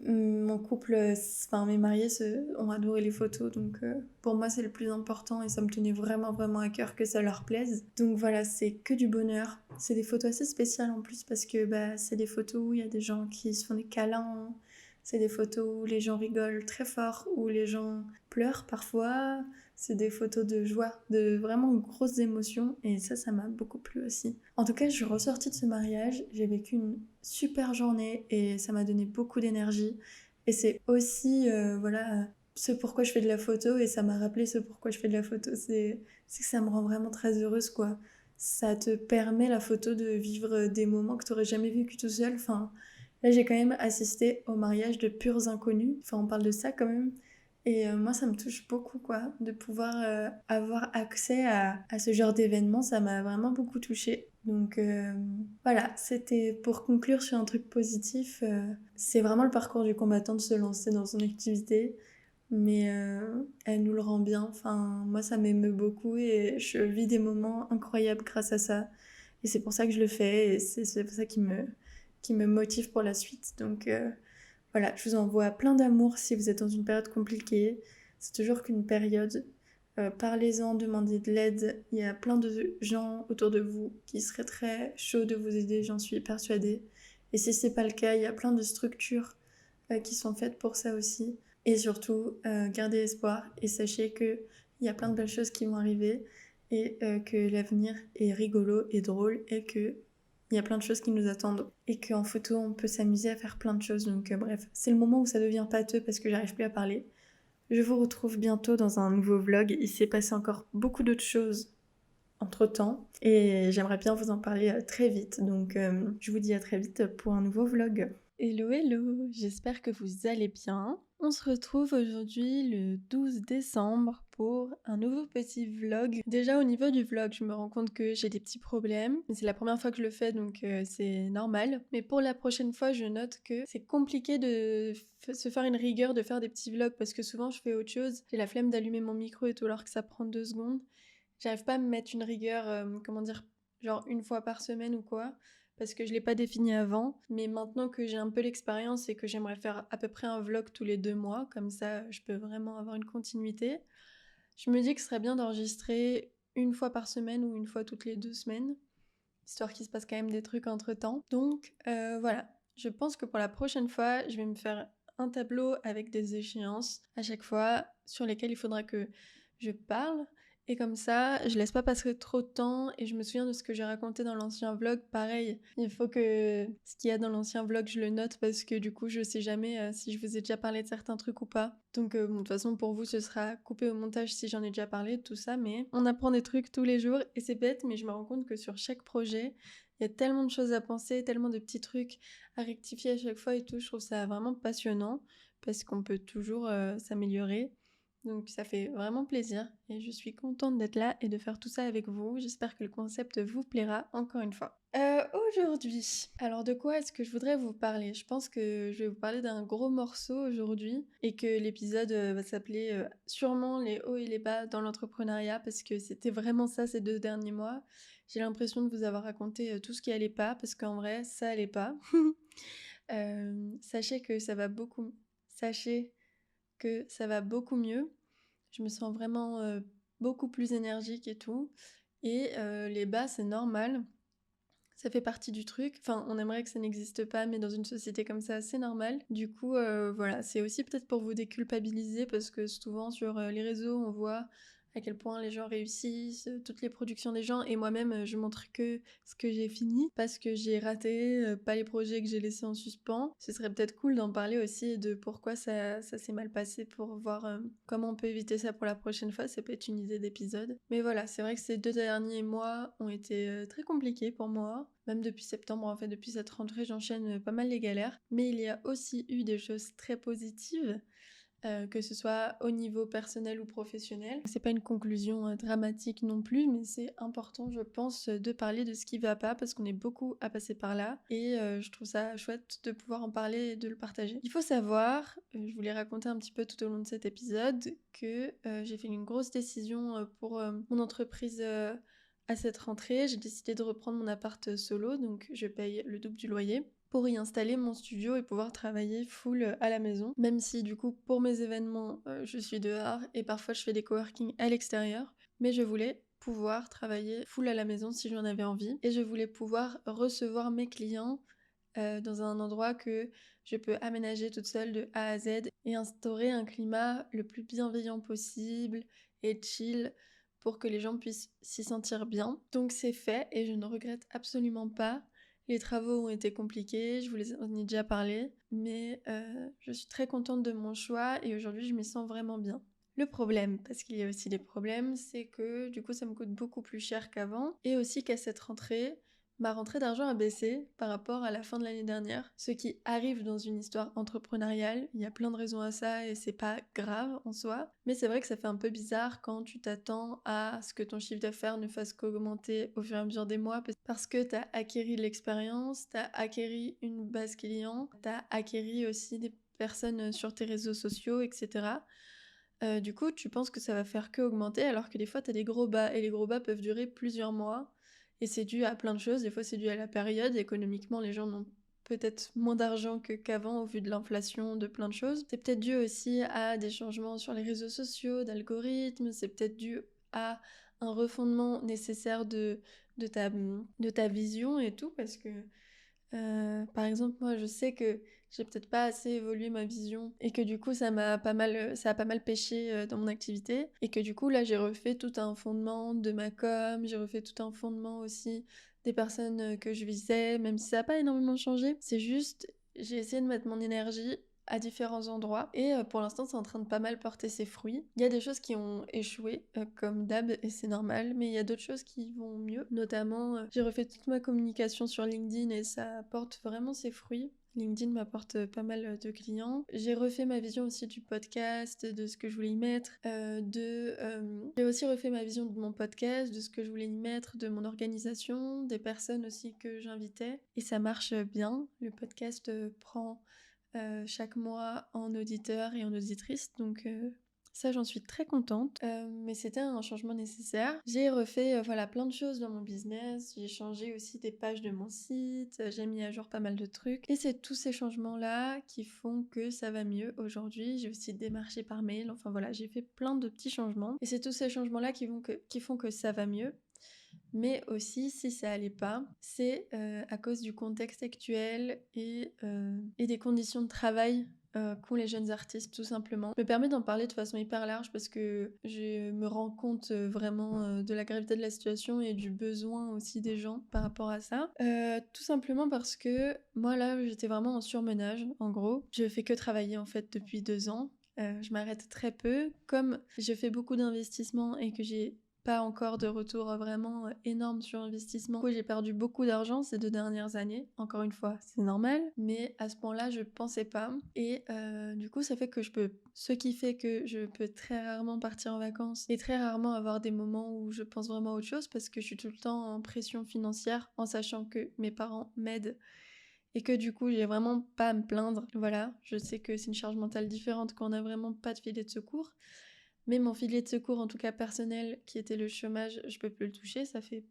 mon couple, mes mariés ont adoré les photos. Donc, pour moi, c'est le plus important et ça me tenait vraiment à cœur que ça leur plaise. Donc voilà, c'est que du bonheur. C'est des photos assez spéciales en plus parce que c'est des photos où il y a des gens qui se font des câlins. C'est des photos où les gens rigolent très fort, où les gens pleurent parfois. C'est des photos de joie, de vraiment grosses émotions et ça m'a beaucoup plu aussi. En tout cas, je suis ressortie de ce mariage, j'ai vécu une super journée et ça m'a donné beaucoup d'énergie. Et c'est aussi, ce pourquoi je fais de la photo et ça m'a rappelé ce pourquoi je fais de la photo. C'est que ça me rend vraiment très heureuse, quoi. Ça te permet, la photo, de vivre des moments que tu n'aurais jamais vécu tout seul. Là, j'ai quand même assisté au mariage de purs inconnus. On parle de ça quand même. Et moi, ça me touche beaucoup, quoi, de pouvoir avoir accès à ce genre d'événement. Ça m'a vraiment beaucoup touchée. Donc voilà, c'était pour conclure sur un truc positif. C'est vraiment le parcours du combattant de se lancer dans son activité. Mais elle nous le rend bien. Moi, ça m'émeut beaucoup et je vis des moments incroyables grâce à ça. Et c'est pour ça que je le fais et c'est pour ça qui me motive pour la suite. Donc voilà, je vous envoie plein d'amour si vous êtes dans une période compliquée. C'est toujours qu'une période. Parlez-en, demandez de l'aide. Il y a plein de gens autour de vous qui seraient très chauds de vous aider, j'en suis persuadée. Et si c'est pas le cas, il y a plein de structures qui sont faites pour ça aussi. Et surtout, gardez espoir et sachez qu'il y a plein de belles choses qui vont arriver et que l'avenir est rigolo et drôle et que il y a plein de choses qui nous attendent et qu'en photo on peut s'amuser à faire plein de choses. Donc bref, c'est le moment où ça devient pâteux parce que j'arrive plus à parler. Je vous retrouve bientôt dans un nouveau vlog. Il s'est passé encore beaucoup d'autres choses entre-temps et j'aimerais bien vous en parler très vite. Donc je vous dis à très vite pour un nouveau vlog. Hello hello, j'espère que vous allez bien. On se retrouve aujourd'hui le 12 décembre pour un nouveau petit vlog. Déjà au niveau du vlog, je me rends compte que j'ai des petits problèmes. Mais c'est la première fois que je le fais donc c'est normal. Mais pour la prochaine fois, je note que c'est compliqué de se faire une rigueur de faire des petits vlogs parce que souvent je fais autre chose. J'ai la flemme d'allumer mon micro et tout alors que ça prend 2 secondes. J'arrive pas à me mettre une rigueur, genre une fois par semaine ou quoi parce que je l'ai pas défini avant, mais maintenant que j'ai un peu l'expérience et que j'aimerais faire à peu près un vlog tous les 2 mois, comme ça je peux vraiment avoir une continuité, je me dis que ce serait bien d'enregistrer une fois par semaine ou une fois toutes les 2 semaines, histoire qu'il se passe quand même des trucs entre temps. Donc voilà, je pense que pour la prochaine fois, je vais me faire un tableau avec des échéances à chaque fois sur lesquelles il faudra que je parle. Et comme ça, je laisse pas passer trop de temps et je me souviens de ce que j'ai raconté dans l'ancien vlog. Pareil, il faut que ce qu'il y a dans l'ancien vlog, je le note parce que du coup, je sais jamais si je vous ai déjà parlé de certains trucs ou pas. Donc bon, de toute façon, pour vous, ce sera coupé au montage si j'en ai déjà parlé, tout ça. Mais on apprend des trucs tous les jours et c'est bête, mais je me rends compte que sur chaque projet, il y a tellement de choses à penser, tellement de petits trucs à rectifier à chaque fois et tout. Je trouve ça vraiment passionnant parce qu'on peut toujours s'améliorer. Donc ça fait vraiment plaisir et je suis contente d'être là et de faire tout ça avec vous. J'espère que le concept vous plaira encore une fois. Aujourd'hui, alors de quoi est-ce que je voudrais vous parler? Je pense que je vais vous parler d'un gros morceau aujourd'hui et que l'épisode va s'appeler sûrement les hauts et les bas dans l'entrepreneuriat parce que c'était vraiment ça ces 2 derniers mois. J'ai l'impression de vous avoir raconté tout ce qui allait pas parce qu'en vrai ça allait pas. Sachez que ça va beaucoup. Sachez que ça va beaucoup mieux. Je me sens vraiment beaucoup plus énergique et tout. Et les bas, c'est normal. Ça fait partie du truc. Enfin, on aimerait que ça n'existe pas, mais dans une société comme ça, c'est normal. Du coup, voilà, c'est aussi peut-être pour vous déculpabiliser parce que souvent sur les réseaux, on voit à quel point les gens réussissent, toutes les productions des gens, et moi-même, je montre que ce que j'ai fini parce que j'ai raté, pas les projets que j'ai laissés en suspens. Ce serait peut-être cool d'en parler aussi de pourquoi ça s'est mal passé pour voir comment on peut éviter ça pour la prochaine fois. Ça peut être une idée d'épisode. Mais voilà, c'est vrai que ces 2 derniers mois ont été très compliqués pour moi. Même depuis septembre, en fait, depuis cette rentrée, j'enchaîne pas mal les galères. Mais il y a aussi eu des choses très positives. Que ce soit au niveau personnel ou professionnel. C'est pas une conclusion dramatique non plus, mais c'est important, je pense, de parler de ce qui va pas parce qu'on est beaucoup à passer par là et je trouve ça chouette de pouvoir en parler et de le partager. Il faut savoir, je voulais raconter un petit peu tout au long de cet épisode, que j'ai fait une grosse décision pour mon entreprise à cette rentrée. J'ai décidé de reprendre mon appart solo, donc je paye le double du loyer pour y installer mon studio et pouvoir travailler full à la maison. Même si du coup pour mes événements je suis dehors et parfois je fais des coworking à l'extérieur, mais je voulais pouvoir travailler full à la maison si j'en avais envie et je voulais pouvoir recevoir mes clients dans un endroit que je peux aménager toute seule de A à Z et instaurer un climat le plus bienveillant possible et chill pour que les gens puissent s'y sentir bien. Donc c'est fait et je ne regrette absolument pas. Les travaux ont été compliqués, je vous en ai déjà parlé, mais je suis très contente de mon choix et aujourd'hui je m'y sens vraiment bien. Le problème, parce qu'il y a aussi des problèmes, c'est que du coup ça me coûte beaucoup plus cher qu'avant et aussi qu'à cette rentrée, ma rentrée d'argent a baissé par rapport à la fin de l'année dernière, ce qui arrive dans une histoire entrepreneuriale. Il y a plein de raisons à ça et c'est pas grave en soi, mais c'est vrai que ça fait un peu bizarre quand tu t'attends à ce que ton chiffre d'affaires ne fasse qu'augmenter au fur et à mesure des mois parce que t'as acquéri de l'expérience, t'as acquéri une base client, t'as acquéri aussi des personnes sur tes réseaux sociaux, etc. Du coup, tu penses que ça va faire que augmenter alors que des fois t'as des gros bas et les gros bas peuvent durer plusieurs mois. Et c'est dû à plein de choses. Des fois, c'est dû à la période. Économiquement, les gens n'ont peut-être moins d'argent qu'avant au vu de l'inflation, de plein de choses. C'est peut-être dû aussi à des changements sur les réseaux sociaux, d'algorithmes, c'est peut-être dû à un refondement nécessaire de ta vision et tout, parce que par exemple, moi, je sais que j'ai peut-être pas assez évolué ma vision et que du coup, ça a pas mal pêché dans mon activité et que du coup, là, j'ai refait tout un fondement de ma com, j'ai refait tout un fondement aussi des personnes que je visais, même si ça a pas énormément changé. C'est juste, j'ai essayé de mettre mon énergie à différents endroits et pour l'instant c'est en train de pas mal porter ses fruits. Il y a des choses qui ont échoué comme d'hab et c'est normal, mais il y a d'autres choses qui vont mieux. Notamment j'ai refait toute ma communication sur LinkedIn et ça porte vraiment ses fruits. LinkedIn m'apporte pas mal de clients. J'ai refait ma vision aussi du podcast, de ce que je voulais y mettre. J'ai aussi refait ma vision de mon podcast, de ce que je voulais y mettre, de mon organisation, des personnes aussi que j'invitais. Et ça marche bien. Le podcast prend chaque mois en auditeurs et en auditrices, donc ça j'en suis très contente, mais c'était un changement nécessaire. J'ai refait voilà plein de choses dans mon business, j'ai changé aussi des pages de mon site, j'ai mis à jour pas mal de trucs et c'est tous ces changements là qui font que ça va mieux aujourd'hui. J'ai aussi démarché par mail, enfin voilà, j'ai fait plein de petits changements et c'est tous ces changements là qui font que ça va mieux. Mais aussi, si ça allait pas, c'est à cause du contexte actuel et des conditions de travail qu'ont les jeunes artistes, tout simplement. Me permet d'en parler de façon hyper large parce que je me rends compte vraiment de la gravité de la situation et du besoin aussi des gens par rapport à ça. Tout simplement parce que moi là, j'étais vraiment en surmenage, en gros. Je fais que travailler en fait depuis 2 ans. Je m'arrête très peu. Comme je fais beaucoup d'investissements et que j'ai pas encore de retour vraiment énorme sur investissement. Du coup, j'ai perdu beaucoup d'argent ces 2 dernières années. Encore une fois, c'est normal, mais à ce point-là, je pensais pas. Et du coup, ça fait que ce qui fait que je peux très rarement partir en vacances et très rarement avoir des moments où je pense vraiment à autre chose parce que je suis tout le temps en pression financière en sachant que mes parents m'aident et que du coup j'ai vraiment pas à me plaindre. Voilà, je sais que c'est une charge mentale différente quand on a vraiment pas de filet de secours. Mais mon filet de secours, en tout cas personnel, qui était le chômage, je peux plus le toucher. Ça fait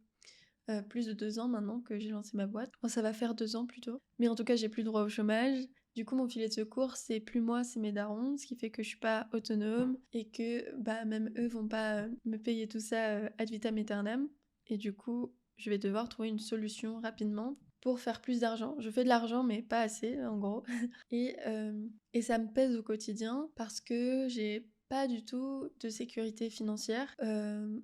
plus de 2 ans maintenant que j'ai lancé ma boîte. Enfin, ça va faire 2 ans plutôt. Mais en tout cas, j'ai plus droit au chômage. Du coup, mon filet de secours, c'est plus moi, c'est mes darons, ce qui fait que je suis pas autonome et que bah même eux vont pas me payer tout ça ad vitam aeternam. Et du coup, je vais devoir trouver une solution rapidement pour faire plus d'argent. Je fais de l'argent, mais pas assez, en gros. Et ça me pèse au quotidien parce que j'ai pas du tout de sécurité financière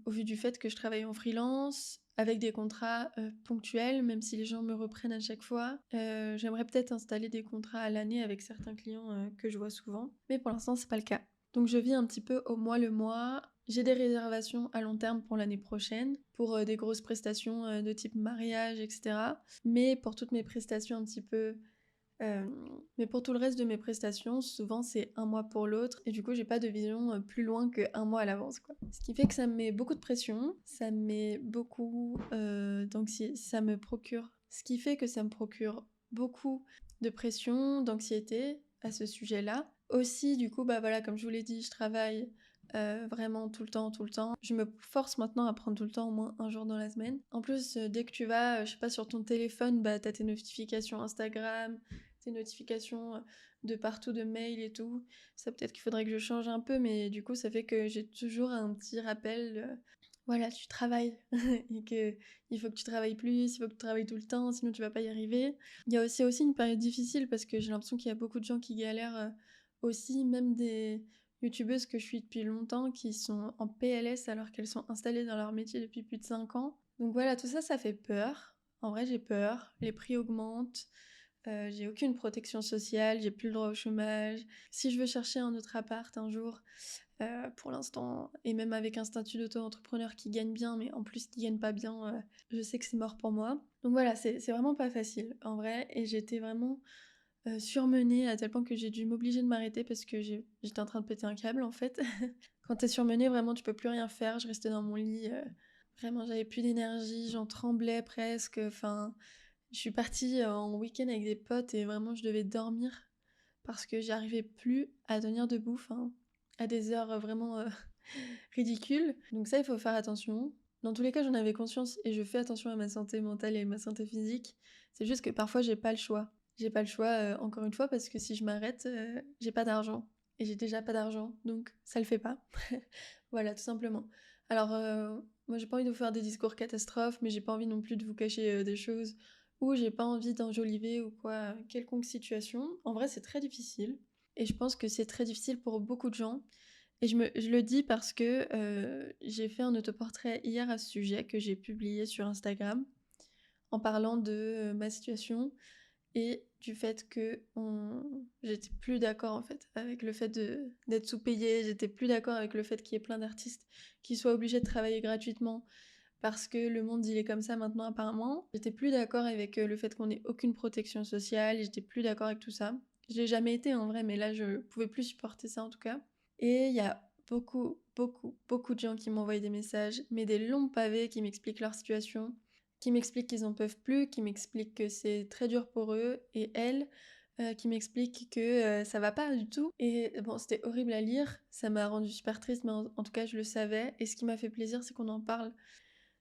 au vu du fait que je travaille en freelance avec des contrats ponctuels, même si les gens me reprennent à chaque fois. J'aimerais peut-être installer des contrats à l'année avec certains clients que je vois souvent, mais pour l'instant c'est pas le cas. Donc je vis un petit peu au mois le mois. J'ai des réservations à long terme pour l'année prochaine, pour des grosses prestations de type mariage, etc. Mais pour toutes mes prestations un petit peu mais pour tout le reste de mes prestations, souvent c'est un mois pour l'autre et du coup j'ai pas de vision plus loin que 1 mois à l'avance quoi. Ce qui fait que ça me met beaucoup de pression, ça me met beaucoup d'anxiété, ce qui fait que ça me procure beaucoup de pression, d'anxiété à ce sujet-là. Aussi du coup bah voilà comme je vous l'ai dit, je travaille vraiment tout le temps, tout le temps. Je me force maintenant à prendre tout le temps au moins un jour dans la semaine. En plus, dès que tu vas, je sais pas, sur ton téléphone, bah t'as tes notifications Instagram, tes notifications de partout, de mails et tout. Ça peut-être qu'il faudrait que je change un peu, mais du coup ça fait que j'ai toujours un petit rappel. Voilà, tu travailles et que il faut que tu travailles plus, il faut que tu travailles tout le temps, sinon tu vas pas y arriver. Il y a aussi une période difficile parce que j'ai l'impression qu'il y a beaucoup de gens qui galèrent aussi, même des youtubeuses que je suis depuis longtemps qui sont en PLS alors qu'elles sont installées dans leur métier depuis plus de 5 ans. Donc voilà, tout ça, ça fait peur. En vrai, j'ai peur. Les prix augmentent. J'ai aucune protection sociale, j'ai plus le droit au chômage. Si je veux chercher un autre appart un jour, pour l'instant, et même avec un statut d'auto-entrepreneur qui gagne bien, mais en plus qui gagne pas bien, je sais que c'est mort pour moi. Donc voilà, c'est vraiment pas facile en vrai, et j'étais vraiment surmenée à tel point que j'ai dû m'obliger de m'arrêter parce que j'étais en train de péter un câble en fait. Quand t'es surmenée, vraiment tu peux plus rien faire. Je restais dans mon lit, vraiment j'avais plus d'énergie, j'en tremblais presque. Enfin, je suis partie en week-end avec des potes et vraiment je devais dormir parce que j'arrivais plus à tenir debout, enfin, à des heures vraiment ridicules. Donc ça, il faut faire attention. Dans tous les cas, j'en avais conscience et je fais attention à ma santé mentale et à ma santé physique. C'est juste que parfois, j'ai pas le choix. J'ai pas le choix, encore une fois, parce que si je m'arrête, j'ai pas d'argent et j'ai déjà pas d'argent, donc ça le fait pas. Voilà, tout simplement. Alors, moi, j'ai pas envie de vous faire des discours catastrophes, mais j'ai pas envie non plus de vous cacher, des choses ou j'ai pas envie d'enjoliver ou quoi, quelconque situation. En vrai, c'est très difficile et je pense que c'est très difficile pour beaucoup de gens et je le dis parce que, j'ai fait un autoportrait hier à ce sujet que j'ai publié sur Instagram en parlant de, ma situation et du fait que j'étais plus d'accord en fait avec le fait d'être sous-payée, j'étais plus d'accord avec le fait qu'il y ait plein d'artistes qui soient obligés de travailler gratuitement parce que le monde il est comme ça maintenant apparemment. J'étais plus d'accord avec le fait qu'on ait aucune protection sociale, j'étais plus d'accord avec tout ça. Je l'ai jamais été en vrai, mais là je pouvais plus supporter ça en tout cas. Et il y a beaucoup, beaucoup, beaucoup de gens qui m'envoient des messages, mais des longs pavés qui m'expliquent leur situation, qui m'expliquent qu'ils en peuvent plus, qui m'expliquent que c'est très dur pour eux, et elles, qui m'expliquent que ça va pas du tout. Et bon, c'était horrible à lire, ça m'a rendu super triste, mais en tout cas, je le savais. Et ce qui m'a fait plaisir, c'est qu'on en parle,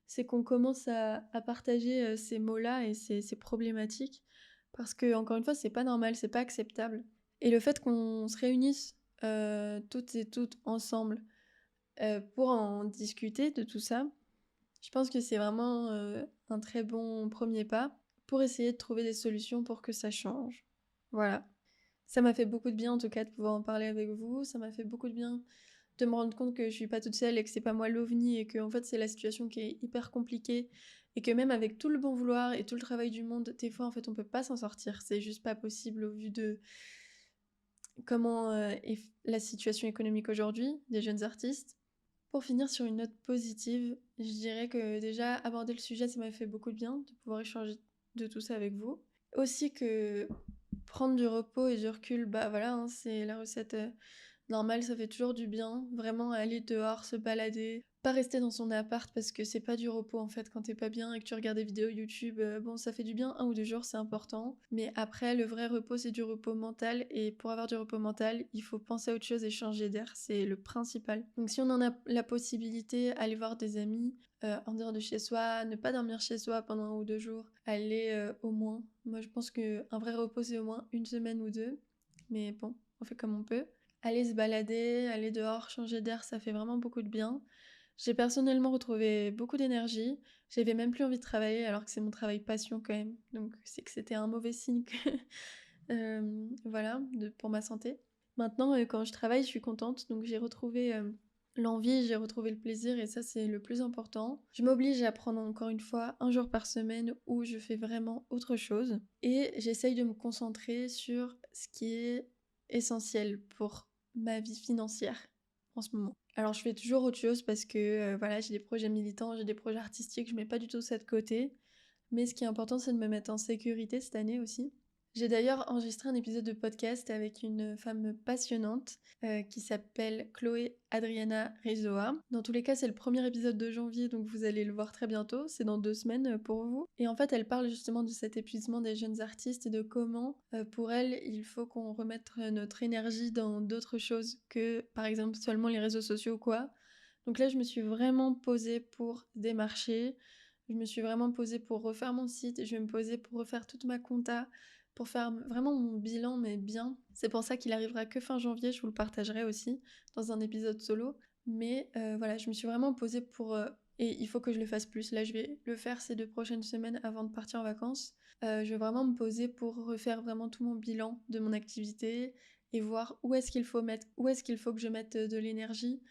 c'est qu'on commence à partager ces mots-là et ces problématiques, parce que, encore une fois, c'est pas normal, c'est pas acceptable. Et le fait qu'on se réunisse toutes et toutes ensemble pour en discuter de tout ça, je pense que c'est vraiment un très bon premier pas pour essayer de trouver des solutions pour que ça change. Voilà. Ça m'a fait beaucoup de bien en tout cas de pouvoir en parler avec vous. Ça m'a fait beaucoup de bien de me rendre compte que je suis pas toute seule et que c'est pas moi l'ovni et que en fait c'est la situation qui est hyper compliquée et que même avec tout le bon vouloir et tout le travail du monde, des fois en fait on peut pas s'en sortir. C'est juste pas possible au vu de comment est la situation économique aujourd'hui des jeunes artistes. Pour finir sur une note positive, je dirais que déjà aborder le sujet, ça m'a fait beaucoup de bien de pouvoir échanger de tout ça avec vous. Aussi que prendre du repos et du recul, bah voilà, hein, c'est la recette normale, ça fait toujours du bien. Vraiment aller dehors, se balader, pas rester dans son appart parce que c'est pas du repos en fait quand t'es pas bien et que tu regardes des vidéos YouTube. Bon, ça fait du bien 1 ou 2 jours, c'est important. Mais après, le vrai repos, c'est du repos mental. Et pour avoir du repos mental, il faut penser à autre chose et changer d'air. C'est le principal. Donc si on en a la possibilité, aller voir des amis, en dehors de chez soi, ne pas dormir chez soi pendant 1 ou 2 jours, aller au moins. Moi, je pense qu'un vrai repos, c'est au moins 1 semaine ou 2. Mais bon, on fait comme on peut. Aller se balader, aller dehors, changer d'air, ça fait vraiment beaucoup de bien. J'ai personnellement retrouvé beaucoup d'énergie. J'avais même plus envie de travailler alors que c'est mon travail passion quand même. Donc c'est que c'était un mauvais signe que voilà, pour ma santé. Maintenant, quand je travaille, je suis contente. Donc j'ai retrouvé l'envie, j'ai retrouvé le plaisir et ça c'est le plus important. Je m'oblige à prendre encore une fois 1 jour par semaine où je fais vraiment autre chose. Et j'essaye de me concentrer sur ce qui est essentiel pour ma vie financière en ce moment. Alors je fais toujours autre chose parce que voilà, j'ai des projets militants, j'ai des projets artistiques, je mets pas du tout ça de côté. Mais ce qui est important, c'est de me mettre en sécurité cette année aussi. J'ai d'ailleurs enregistré un épisode de podcast avec une femme passionnante qui s'appelle Chloé Adriana Rizoa. Dans tous les cas, c'est le premier épisode de janvier, donc vous allez le voir très bientôt. C'est dans 2 semaines pour vous. Et en fait, elle parle justement de cet épuisement des jeunes artistes et de comment, pour elle, il faut qu'on remette notre énergie dans d'autres choses que, par exemple, seulement les réseaux sociaux ou quoi. Donc là, je me suis vraiment posée pour démarcher. Je me suis vraiment posée pour refaire mon site. Je vais me poser pour refaire toute ma compta, pour faire vraiment mon bilan, mais bien. C'est pour ça qu'il arrivera que fin janvier. Je vous le partagerai aussi dans un épisode solo. Mais voilà, je me suis vraiment posée pour... et il faut que je le fasse plus. Là, je vais le faire ces 2 prochaines semaines avant de partir en vacances. Je vais vraiment me poser pour refaire vraiment tout mon bilan de mon activité et voir où est-ce qu'il faut mettre, où est-ce qu'il faut que je mette de l'énergie,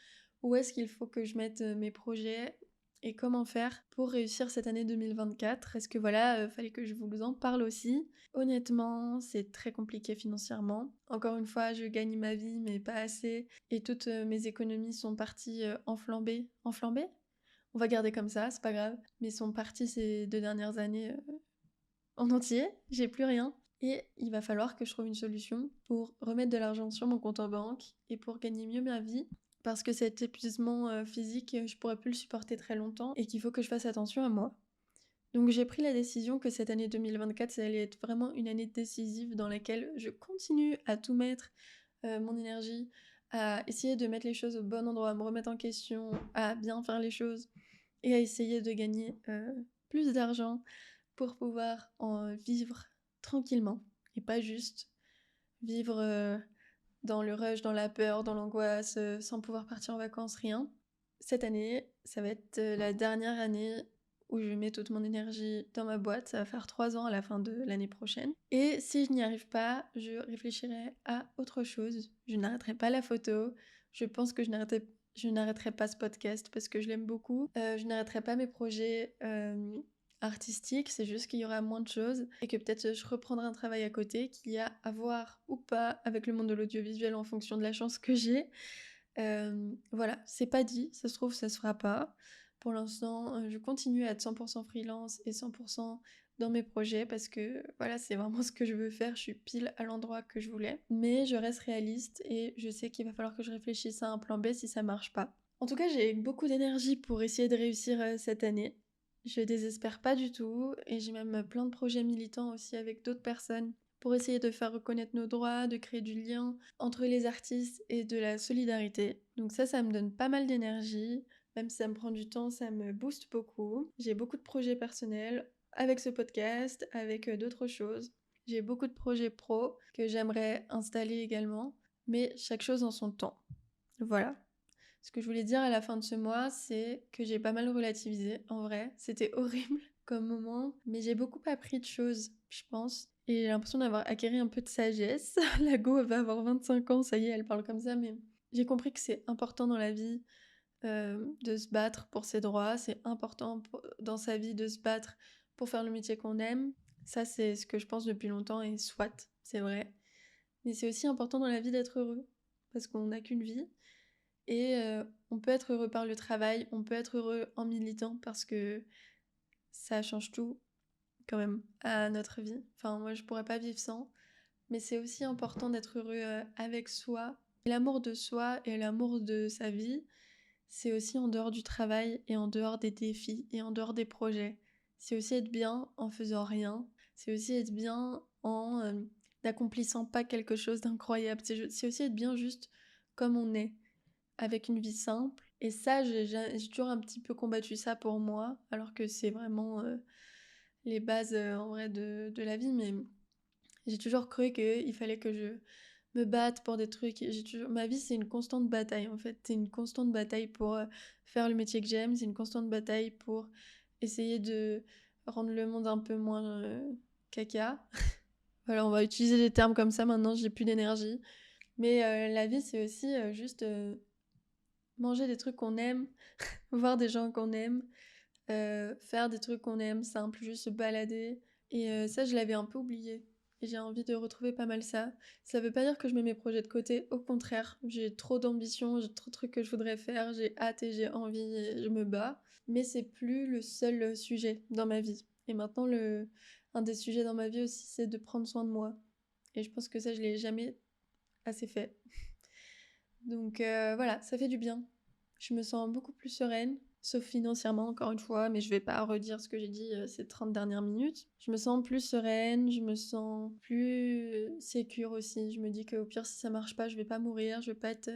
où est-ce qu'il faut que je mette mes projets et comment faire pour réussir cette année 2024. Est-ce que voilà, fallait que je vous en parle aussi. Honnêtement, c'est très compliqué financièrement. Encore une fois, je gagne ma vie, mais pas assez. Et toutes mes économies sont parties en flambée. En flambée? On va garder comme ça, c'est pas grave. Mais sont parties ces 2 dernières années en entier. J'ai plus rien. Et il va falloir que je trouve une solution pour remettre de l'argent sur mon compte en banque et pour gagner mieux ma vie. Parce que cet épuisement physique, je pourrais plus le supporter très longtemps et qu'il faut que je fasse attention à moi. Donc j'ai pris la décision que cette année 2024, ça allait être vraiment une année décisive dans laquelle je continue à tout mettre, mon énergie, à essayer de mettre les choses au bon endroit, à me remettre en question, à bien faire les choses et à essayer de gagner plus d'argent pour pouvoir en vivre tranquillement. et pas juste vivre dans le rush, dans la peur, dans l'angoisse, sans pouvoir partir en vacances, rien. Cette année, ça va être la dernière année où je mets toute mon énergie dans ma boîte. Ça va faire 3 ans à la fin de l'année prochaine. Et si je n'y arrive pas, je réfléchirai à autre chose. Je n'arrêterai pas la photo. Je pense que je n'arrêterai pas ce podcast parce que je l'aime beaucoup. Je n'arrêterai pas mes projets artistiques. C'est juste qu'il y aura moins de choses et que peut-être je reprendrai un travail à côté qui a à voir ou pas avec le monde de l'audiovisuel en fonction de la chance que j'ai. Voilà, c'est pas dit, ça se trouve ça se fera pas. Pour l'instant, je continue à être 100% freelance et 100% dans mes projets parce que voilà, c'est vraiment ce que je veux faire, je suis pile à l'endroit que je voulais. Mais je reste réaliste et je sais qu'il va falloir que je réfléchisse à un plan B si ça marche pas. En tout cas, j'ai beaucoup d'énergie pour essayer de réussir cette année. Je désespère pas du tout et j'ai même plein de projets militants aussi avec d'autres personnes pour essayer de faire reconnaître nos droits, de créer du lien entre les artistes et de la solidarité. Donc ça me donne pas mal d'énergie, même si ça me prend du temps, ça me booste beaucoup. J'ai beaucoup de projets personnels avec ce podcast, avec d'autres choses. J'ai beaucoup de projets pro que j'aimerais installer également, mais chaque chose en son temps. Voilà. Ce que je voulais dire à la fin de ce mois, c'est que j'ai pas mal relativisé, en vrai. C'était horrible comme moment, mais j'ai beaucoup appris de choses, je pense. Et j'ai l'impression d'avoir acquéri un peu de sagesse. La Go, elle va avoir 25 ans, ça y est, elle parle comme ça, mais j'ai compris que c'est important dans la vie de se battre pour ses droits. C'est important dans sa vie de se battre pour faire le métier qu'on aime. Ça, c'est ce que je pense depuis longtemps et soit, c'est vrai. Mais c'est aussi important dans la vie d'être heureux, parce qu'on n'a qu'une vie. Et on peut être heureux par le travail, on peut être heureux en militant parce que ça change tout quand même à notre vie. Enfin, moi, je pourrais pas vivre sans. Mais c'est aussi important d'être heureux avec soi. L'amour de soi et l'amour de sa vie, c'est aussi en dehors du travail et en dehors des défis et en dehors des projets. C'est aussi être bien en faisant rien. C'est aussi être bien en n'accomplissant pas quelque chose d'incroyable. C'est aussi être bien juste comme on est, avec une vie simple. Et ça, j'ai toujours un petit peu combattu ça pour moi, alors que c'est vraiment les bases en vrai de la vie. Mais j'ai toujours cru qu'il fallait que je me batte pour des trucs. Ma vie, c'est une constante bataille en fait. C'est une constante bataille pour faire le métier que j'aime. C'est une constante bataille pour essayer de rendre le monde un peu moins caca. Voilà, on va utiliser des termes comme ça maintenant, j'ai plus d'énergie. Mais la vie, c'est aussi juste manger des trucs qu'on aime, voir des gens qu'on aime, faire des trucs qu'on aime, simple, juste se balader. Et ça, je l'avais un peu oublié. Et j'ai envie de retrouver pas mal ça. Ça veut pas dire que je mets mes projets de côté, au contraire, j'ai trop d'ambition, j'ai trop de trucs que je voudrais faire, j'ai hâte et j'ai envie et je me bats. Mais c'est plus le seul sujet dans ma vie. Et maintenant, un des sujets dans ma vie aussi, c'est de prendre soin de moi. Et je pense que ça, je l'ai jamais assez fait. Donc voilà, ça fait du bien. Je me sens beaucoup plus sereine, sauf financièrement encore une fois, mais je vais pas redire ce que j'ai dit ces 30 dernières minutes. Je me sens plus sereine, je me sens plus sécure aussi. Je me dis qu'au pire, si ça marche pas, je vais pas mourir, je vais pas être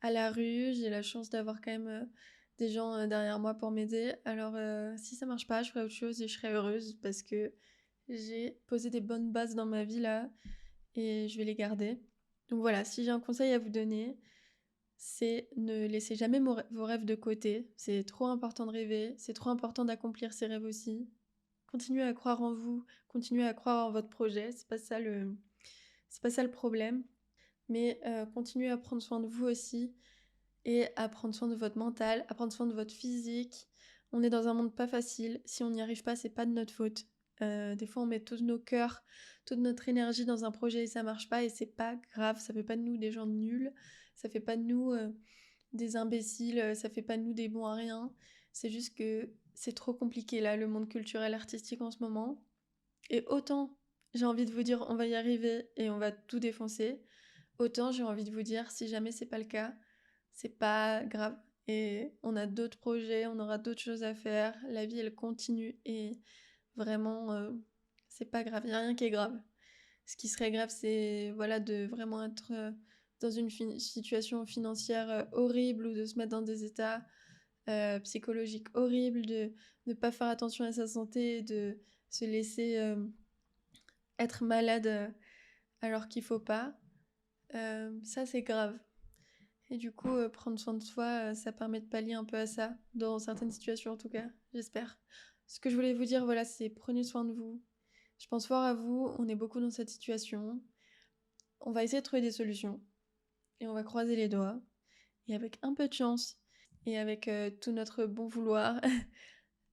à la rue. J'ai la chance d'avoir quand même des gens derrière moi pour m'aider. Alors si ça marche pas, je ferai autre chose et je serai heureuse parce que j'ai posé des bonnes bases dans ma vie là et je vais les garder. Donc voilà, si j'ai un conseil à vous donner, c'est ne laissez jamais vos rêves de côté. C'est trop important de rêver, c'est trop important d'accomplir ses rêves aussi. Continuez à croire en vous, continuez à croire en votre projet, c'est pas ça le problème. Mais continuez à prendre soin de vous aussi et à prendre soin de votre mental, à prendre soin de votre physique. On est dans un monde pas facile, si on n'y arrive pas, c'est pas de notre faute. Des fois, on met tous nos cœurs, toute notre énergie dans un projet et ça marche pas et c'est pas grave, ça fait pas de nous des gens nuls, ça fait pas de nous des imbéciles, ça fait pas de nous des bons à rien. C'est juste que c'est trop compliqué là, le monde culturel artistique en ce moment. Et autant j'ai envie de vous dire on va y arriver et on va tout défoncer, autant j'ai envie de vous dire si jamais c'est pas le cas, c'est pas grave. Et on a d'autres projets, on aura d'autres choses à faire, la vie elle continue et vraiment c'est pas grave, il y a rien qui est grave. Ce qui serait grave c'est voilà de vraiment être dans une situation financière horrible ou de se mettre dans des états psychologiques horribles, de ne pas faire attention à sa santé, de se laisser être malade alors qu'il faut pas, ça c'est grave. Et du coup, prendre soin de soi, ça permet de pallier un peu à ça, dans certaines situations en tout cas, j'espère. Ce que je voulais vous dire, voilà, c'est prenez soin de vous. Je pense fort à vous, on est beaucoup dans cette situation. On va essayer de trouver des solutions et on va croiser les doigts. Et avec un peu de chance et avec tout notre bon vouloir,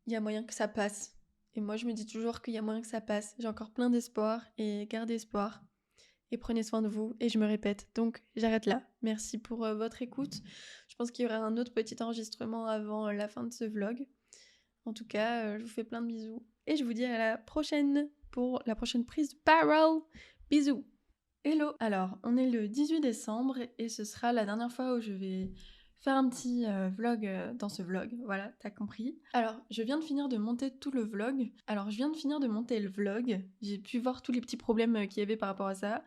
il y a moyen que ça passe. Et moi, je me dis toujours qu'il y a moyen que ça passe. J'ai encore plein d'espoir et gardez espoir. Et prenez soin de vous. Et je me répète, donc j'arrête là. Merci pour votre écoute. Je pense qu'il y aura un autre petit enregistrement avant la fin de ce vlog. En tout cas, je vous fais plein de bisous. Et je vous dis à la prochaine pour la prochaine prise de parole. Bisous. Hello. Alors, on est le 18 décembre et ce sera la dernière fois où je vais faire un petit vlog dans ce vlog. Voilà, t'as compris. Alors, je viens de finir de monter tout le vlog. Alors, je viens de finir de monter le vlog. J'ai pu voir tous les petits problèmes qu'il y avait par rapport à ça.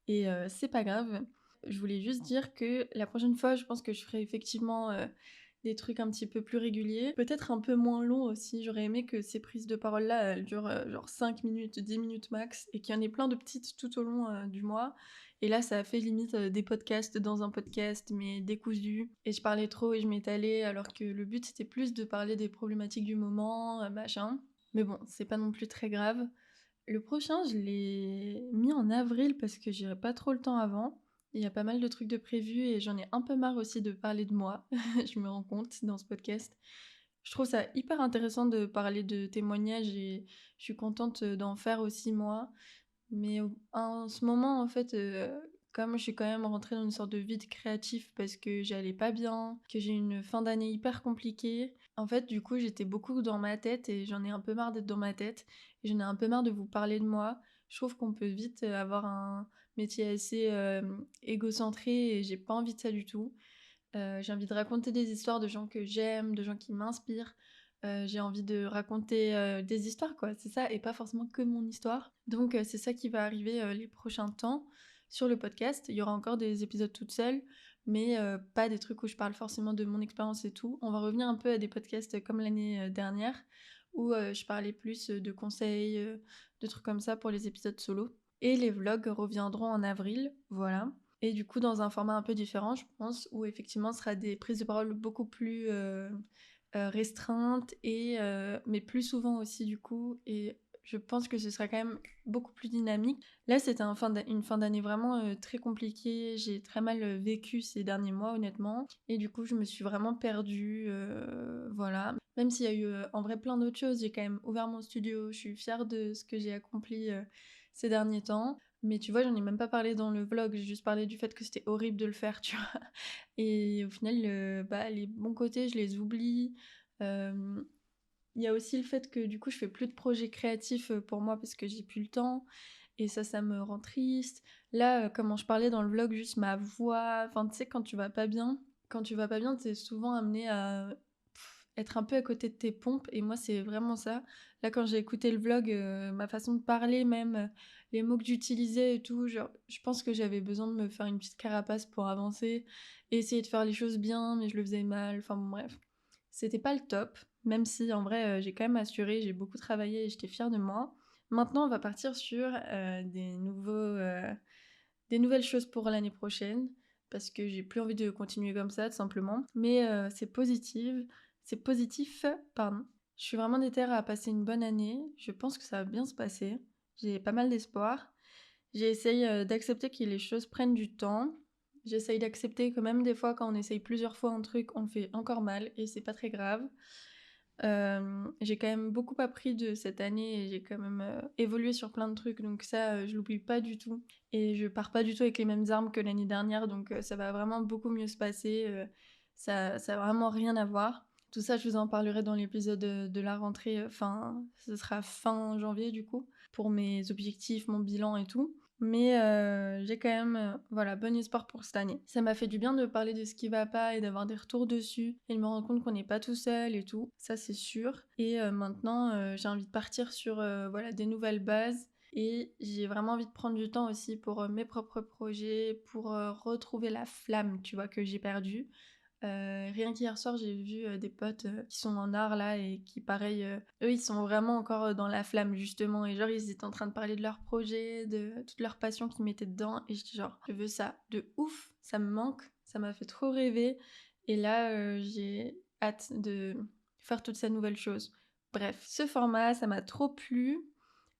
Et c'est pas grave. Je voulais juste dire que la prochaine fois, je pense que je ferai effectivement des trucs un petit peu plus réguliers. Peut-être un peu moins longs aussi. J'aurais aimé que ces prises de parole-là, elles durent genre 5 minutes, 10 minutes max, et qu'il y en ait plein de petites tout au long du mois. Et là, ça a fait limite des podcasts dans un podcast, mais décousus. Et je parlais trop et je m'étalais, alors que le but, c'était plus de parler des problématiques du moment, machin. Mais bon, c'est pas non plus très grave. Le prochain, je l'ai mis en avril parce que j'irai pas trop le temps avant. Il y a pas mal de trucs de prévus et j'en ai un peu marre aussi de parler de moi. Je me rends compte dans ce podcast. Je trouve ça hyper intéressant de parler de témoignages et je suis contente d'en faire aussi moi. Mais en ce moment, en fait, comme je suis quand même rentrée dans une sorte de vide créatif parce que j'allais pas bien, que j'ai une fin d'année hyper compliquée, en fait, du coup, j'étais beaucoup dans ma tête et j'en ai un peu marre d'être dans ma tête. Et j'en ai un peu marre de vous parler de moi. Je trouve qu'on peut vite avoir un métier assez égocentré et j'ai pas envie de ça du tout. J'ai envie de raconter des histoires de gens que j'aime, de gens qui m'inspirent. J'ai envie de raconter des histoires, quoi, c'est ça, et pas forcément que mon histoire. Donc c'est ça qui va arriver les prochains temps sur le podcast. Il y aura encore des épisodes toutes seules, mais pas des trucs où je parle forcément de mon expérience et tout. On va revenir un peu à des podcasts comme l'année dernière, où je parlais plus de conseils, de trucs comme ça pour les épisodes solo. Et les vlogs reviendront en avril, voilà. Et du coup, dans un format un peu différent, je pense, où effectivement, ce sera des prises de parole beaucoup plus restreintes, mais plus souvent aussi, du coup. Et je pense que ce sera quand même beaucoup plus dynamique. Là, c'était une fin d'année vraiment très compliquée. J'ai très mal vécu ces derniers mois, honnêtement. Et du coup, je me suis vraiment perdue. Voilà. Même s'il y a eu en vrai plein d'autres choses, j'ai quand même ouvert mon studio. Je suis fière de ce que j'ai accompli ces derniers temps. Mais tu vois, j'en ai même pas parlé dans le vlog, j'ai juste parlé du fait que c'était horrible de le faire, tu vois. Et au final, les bons côtés, je les oublie. Il y a aussi le fait que du coup, je fais plus de projets créatifs pour moi parce que j'ai plus le temps. Et ça me rend triste. Là, comment je parlais dans le vlog, juste ma voix. Enfin, tu sais, quand tu vas pas bien, t'es souvent amené à être un peu à côté de tes pompes. Et moi, c'est vraiment ça. Là, quand j'ai écouté le vlog, ma façon de parler, même les mots que j'utilisais et tout, genre, je pense que j'avais besoin de me faire une petite carapace pour avancer et essayer de faire les choses bien, mais je le faisais mal. Enfin, bon, bref. C'était pas le top, même si en vrai, j'ai quand même assuré, j'ai beaucoup travaillé et j'étais fière de moi. Maintenant, on va partir sur des nouvelles choses pour l'année prochaine, parce que j'ai plus envie de continuer comme ça, tout simplement. Mais c'est positif, pardon. Je suis vraiment déterre à passer une bonne année. Je pense que ça va bien se passer. J'ai pas mal d'espoir. J'essaye d'accepter que les choses prennent du temps. J'essaye d'accepter que même des fois, quand on essaye plusieurs fois un truc, on le fait encore mal et c'est pas très grave. J'ai quand même beaucoup appris de cette année et j'ai quand même évolué sur plein de trucs, donc ça, je l'oublie pas du tout. Et je pars pas du tout avec les mêmes armes que l'année dernière, donc ça va vraiment beaucoup mieux se passer. Ça a vraiment rien à voir. Tout ça, je vous en parlerai dans l'épisode de la rentrée, ce sera fin janvier du coup, pour mes objectifs, mon bilan et tout. Mais j'ai quand même voilà, bon espoir pour cette année. Ça m'a fait du bien de parler de ce qui va pas et d'avoir des retours dessus et de me rendre compte qu'on n'est pas tout seul et tout, ça c'est sûr. Et maintenant j'ai envie de partir sur voilà, des nouvelles bases et j'ai vraiment envie de prendre du temps aussi pour mes propres projets, pour retrouver la flamme, tu vois, que j'ai perdue. Rien qu'hier soir, j'ai vu des potes qui sont en art là et qui, pareil, eux, ils sont vraiment encore dans la flamme justement. Et genre, ils étaient en train de parler de leur projet, de toute leur passion qu'ils mettaient dedans. Et j'étais genre, je veux ça de ouf, ça me manque, ça m'a fait trop rêver. Et là, j'ai hâte de faire toutes ces nouvelles choses. Bref, ce format, ça m'a trop plu.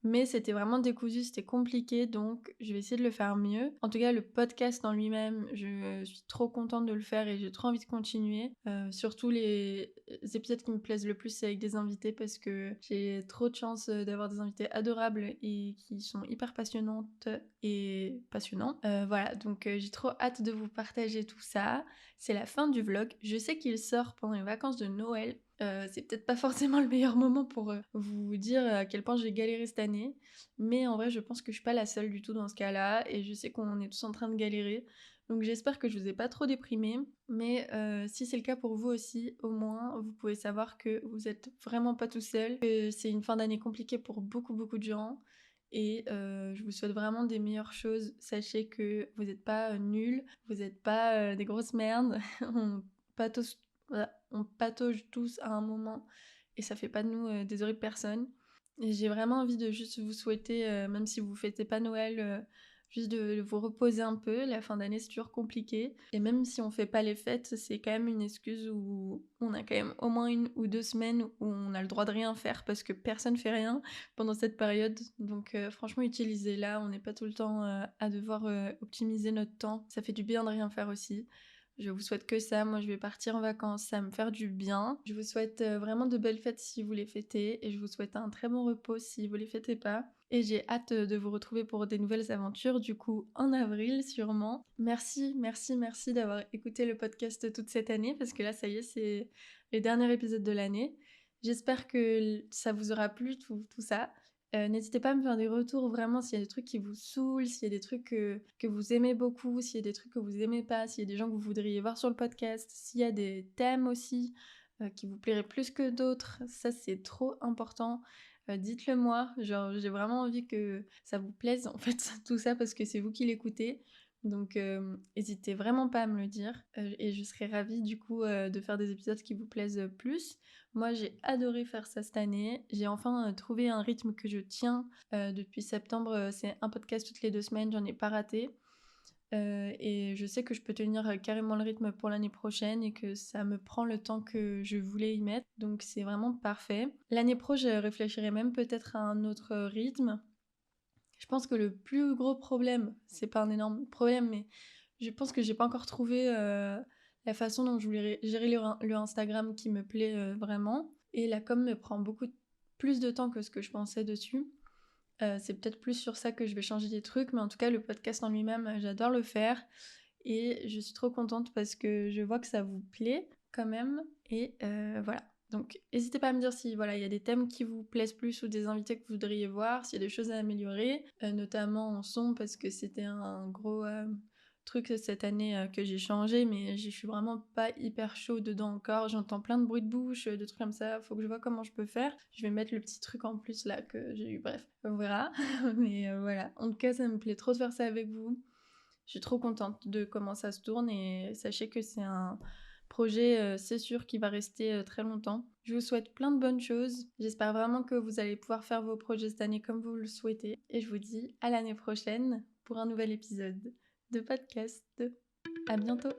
Mais c'était vraiment décousu, c'était compliqué, donc je vais essayer de le faire mieux. En tout cas, le podcast en lui-même, je suis trop contente de le faire et j'ai trop envie de continuer. Surtout les épisodes qui me plaisent le plus, c'est avec des invités parce que j'ai trop de chance d'avoir des invités adorables et qui sont hyper passionnantes et passionnants. Voilà, donc j'ai trop hâte de vous partager tout ça. C'est la fin du vlog. Je sais qu'il sort pendant les vacances de Noël. C'est peut-être pas forcément le meilleur moment pour vous dire à quel point j'ai galéré cette année, mais en vrai je pense que je suis pas la seule du tout dans ce cas-là et je sais qu'on est tous en train de galérer, donc j'espère que je vous ai pas trop déprimé, mais si c'est le cas pour vous aussi, au moins vous pouvez savoir que vous êtes vraiment pas tout seul, que c'est une fin d'année compliquée pour beaucoup de gens et je vous souhaite vraiment des meilleures choses. Sachez que vous n'êtes pas nuls, vous n'êtes pas des grosses merdes, on pas tous voilà, on patauge tous à un moment et ça fait pas de nous des horribles personnes. Et j'ai vraiment envie de juste vous souhaiter, même si vous fêtez pas Noël, juste de vous reposer un peu. La fin d'année, c'est toujours compliqué. Et même si on fait pas les fêtes, c'est quand même une excuse où on a quand même au moins 1 ou 2 semaines où on a le droit de rien faire parce que personne fait rien pendant cette période. Donc franchement, utilisez-la. On n'est pas tout le temps à devoir optimiser notre temps. Ça fait du bien de rien faire aussi. Je vous souhaite que ça. Moi, je vais partir en vacances, ça va me faire du bien. Je vous souhaite vraiment de belles fêtes si vous les fêtez et je vous souhaite un très bon repos si vous les fêtez pas. Et j'ai hâte de vous retrouver pour des nouvelles aventures, du coup en avril sûrement. Merci d'avoir écouté le podcast toute cette année parce que là, ça y est, c'est le dernier épisode de l'année. J'espère que ça vous aura plu tout ça. N'hésitez pas à me faire des retours vraiment s'il y a des trucs qui vous saoulent, s'il y a des trucs que vous aimez beaucoup, s'il y a des trucs que vous aimez pas, s'il y a des gens que vous voudriez voir sur le podcast, s'il y a des thèmes aussi qui vous plairaient plus que d'autres, ça c'est trop important. Dites-le moi, genre j'ai vraiment envie que ça vous plaise en fait tout ça parce que c'est vous qui l'écoutez. Donc n'hésitez vraiment pas à me le dire et je serais ravie du coup de faire des épisodes qui vous plaisent plus. Moi, j'ai adoré faire ça cette année. J'ai enfin trouvé un rythme que je tiens depuis septembre. C'est un podcast toutes les 2 semaines, j'en ai pas raté. Et je sais que je peux tenir carrément le rythme pour l'année prochaine et que ça me prend le temps que je voulais y mettre. Donc c'est vraiment parfait. L'année pro, je réfléchirai même peut-être à un autre rythme. Je pense que le plus gros problème, c'est pas un énorme problème, mais je pense que j'ai pas encore trouvé la façon dont je voulais gérer le Instagram qui me plaît vraiment. Et la com me prend beaucoup plus de temps que ce que je pensais dessus. C'est peut-être plus sur ça que je vais changer des trucs, mais en tout cas, le podcast en lui-même, j'adore le faire. Et je suis trop contente parce que je vois que ça vous plaît quand même. Et voilà. Donc, n'hésitez pas à me dire si voilà, il y a des thèmes qui vous plaisent plus ou des invités que vous voudriez voir, s'il y a des choses à améliorer, notamment en son, parce que c'était un gros truc cette année que j'ai changé, mais je suis vraiment pas hyper chaud dedans encore. J'entends plein de bruits de bouche, de trucs comme ça. Faut que je vois comment je peux faire. Je vais mettre le petit truc en plus là que j'ai eu. Bref, on verra. Mais voilà. En tout cas, ça me plaît trop de faire ça avec vous. Je suis trop contente de comment ça se tourne et sachez que c'est un projet, c'est sûr, qui va rester très longtemps. Je vous souhaite plein de bonnes choses. J'espère vraiment que vous allez pouvoir faire vos projets cette année comme vous le souhaitez. Et je vous dis à l'année prochaine pour un nouvel épisode de podcast. À bientôt!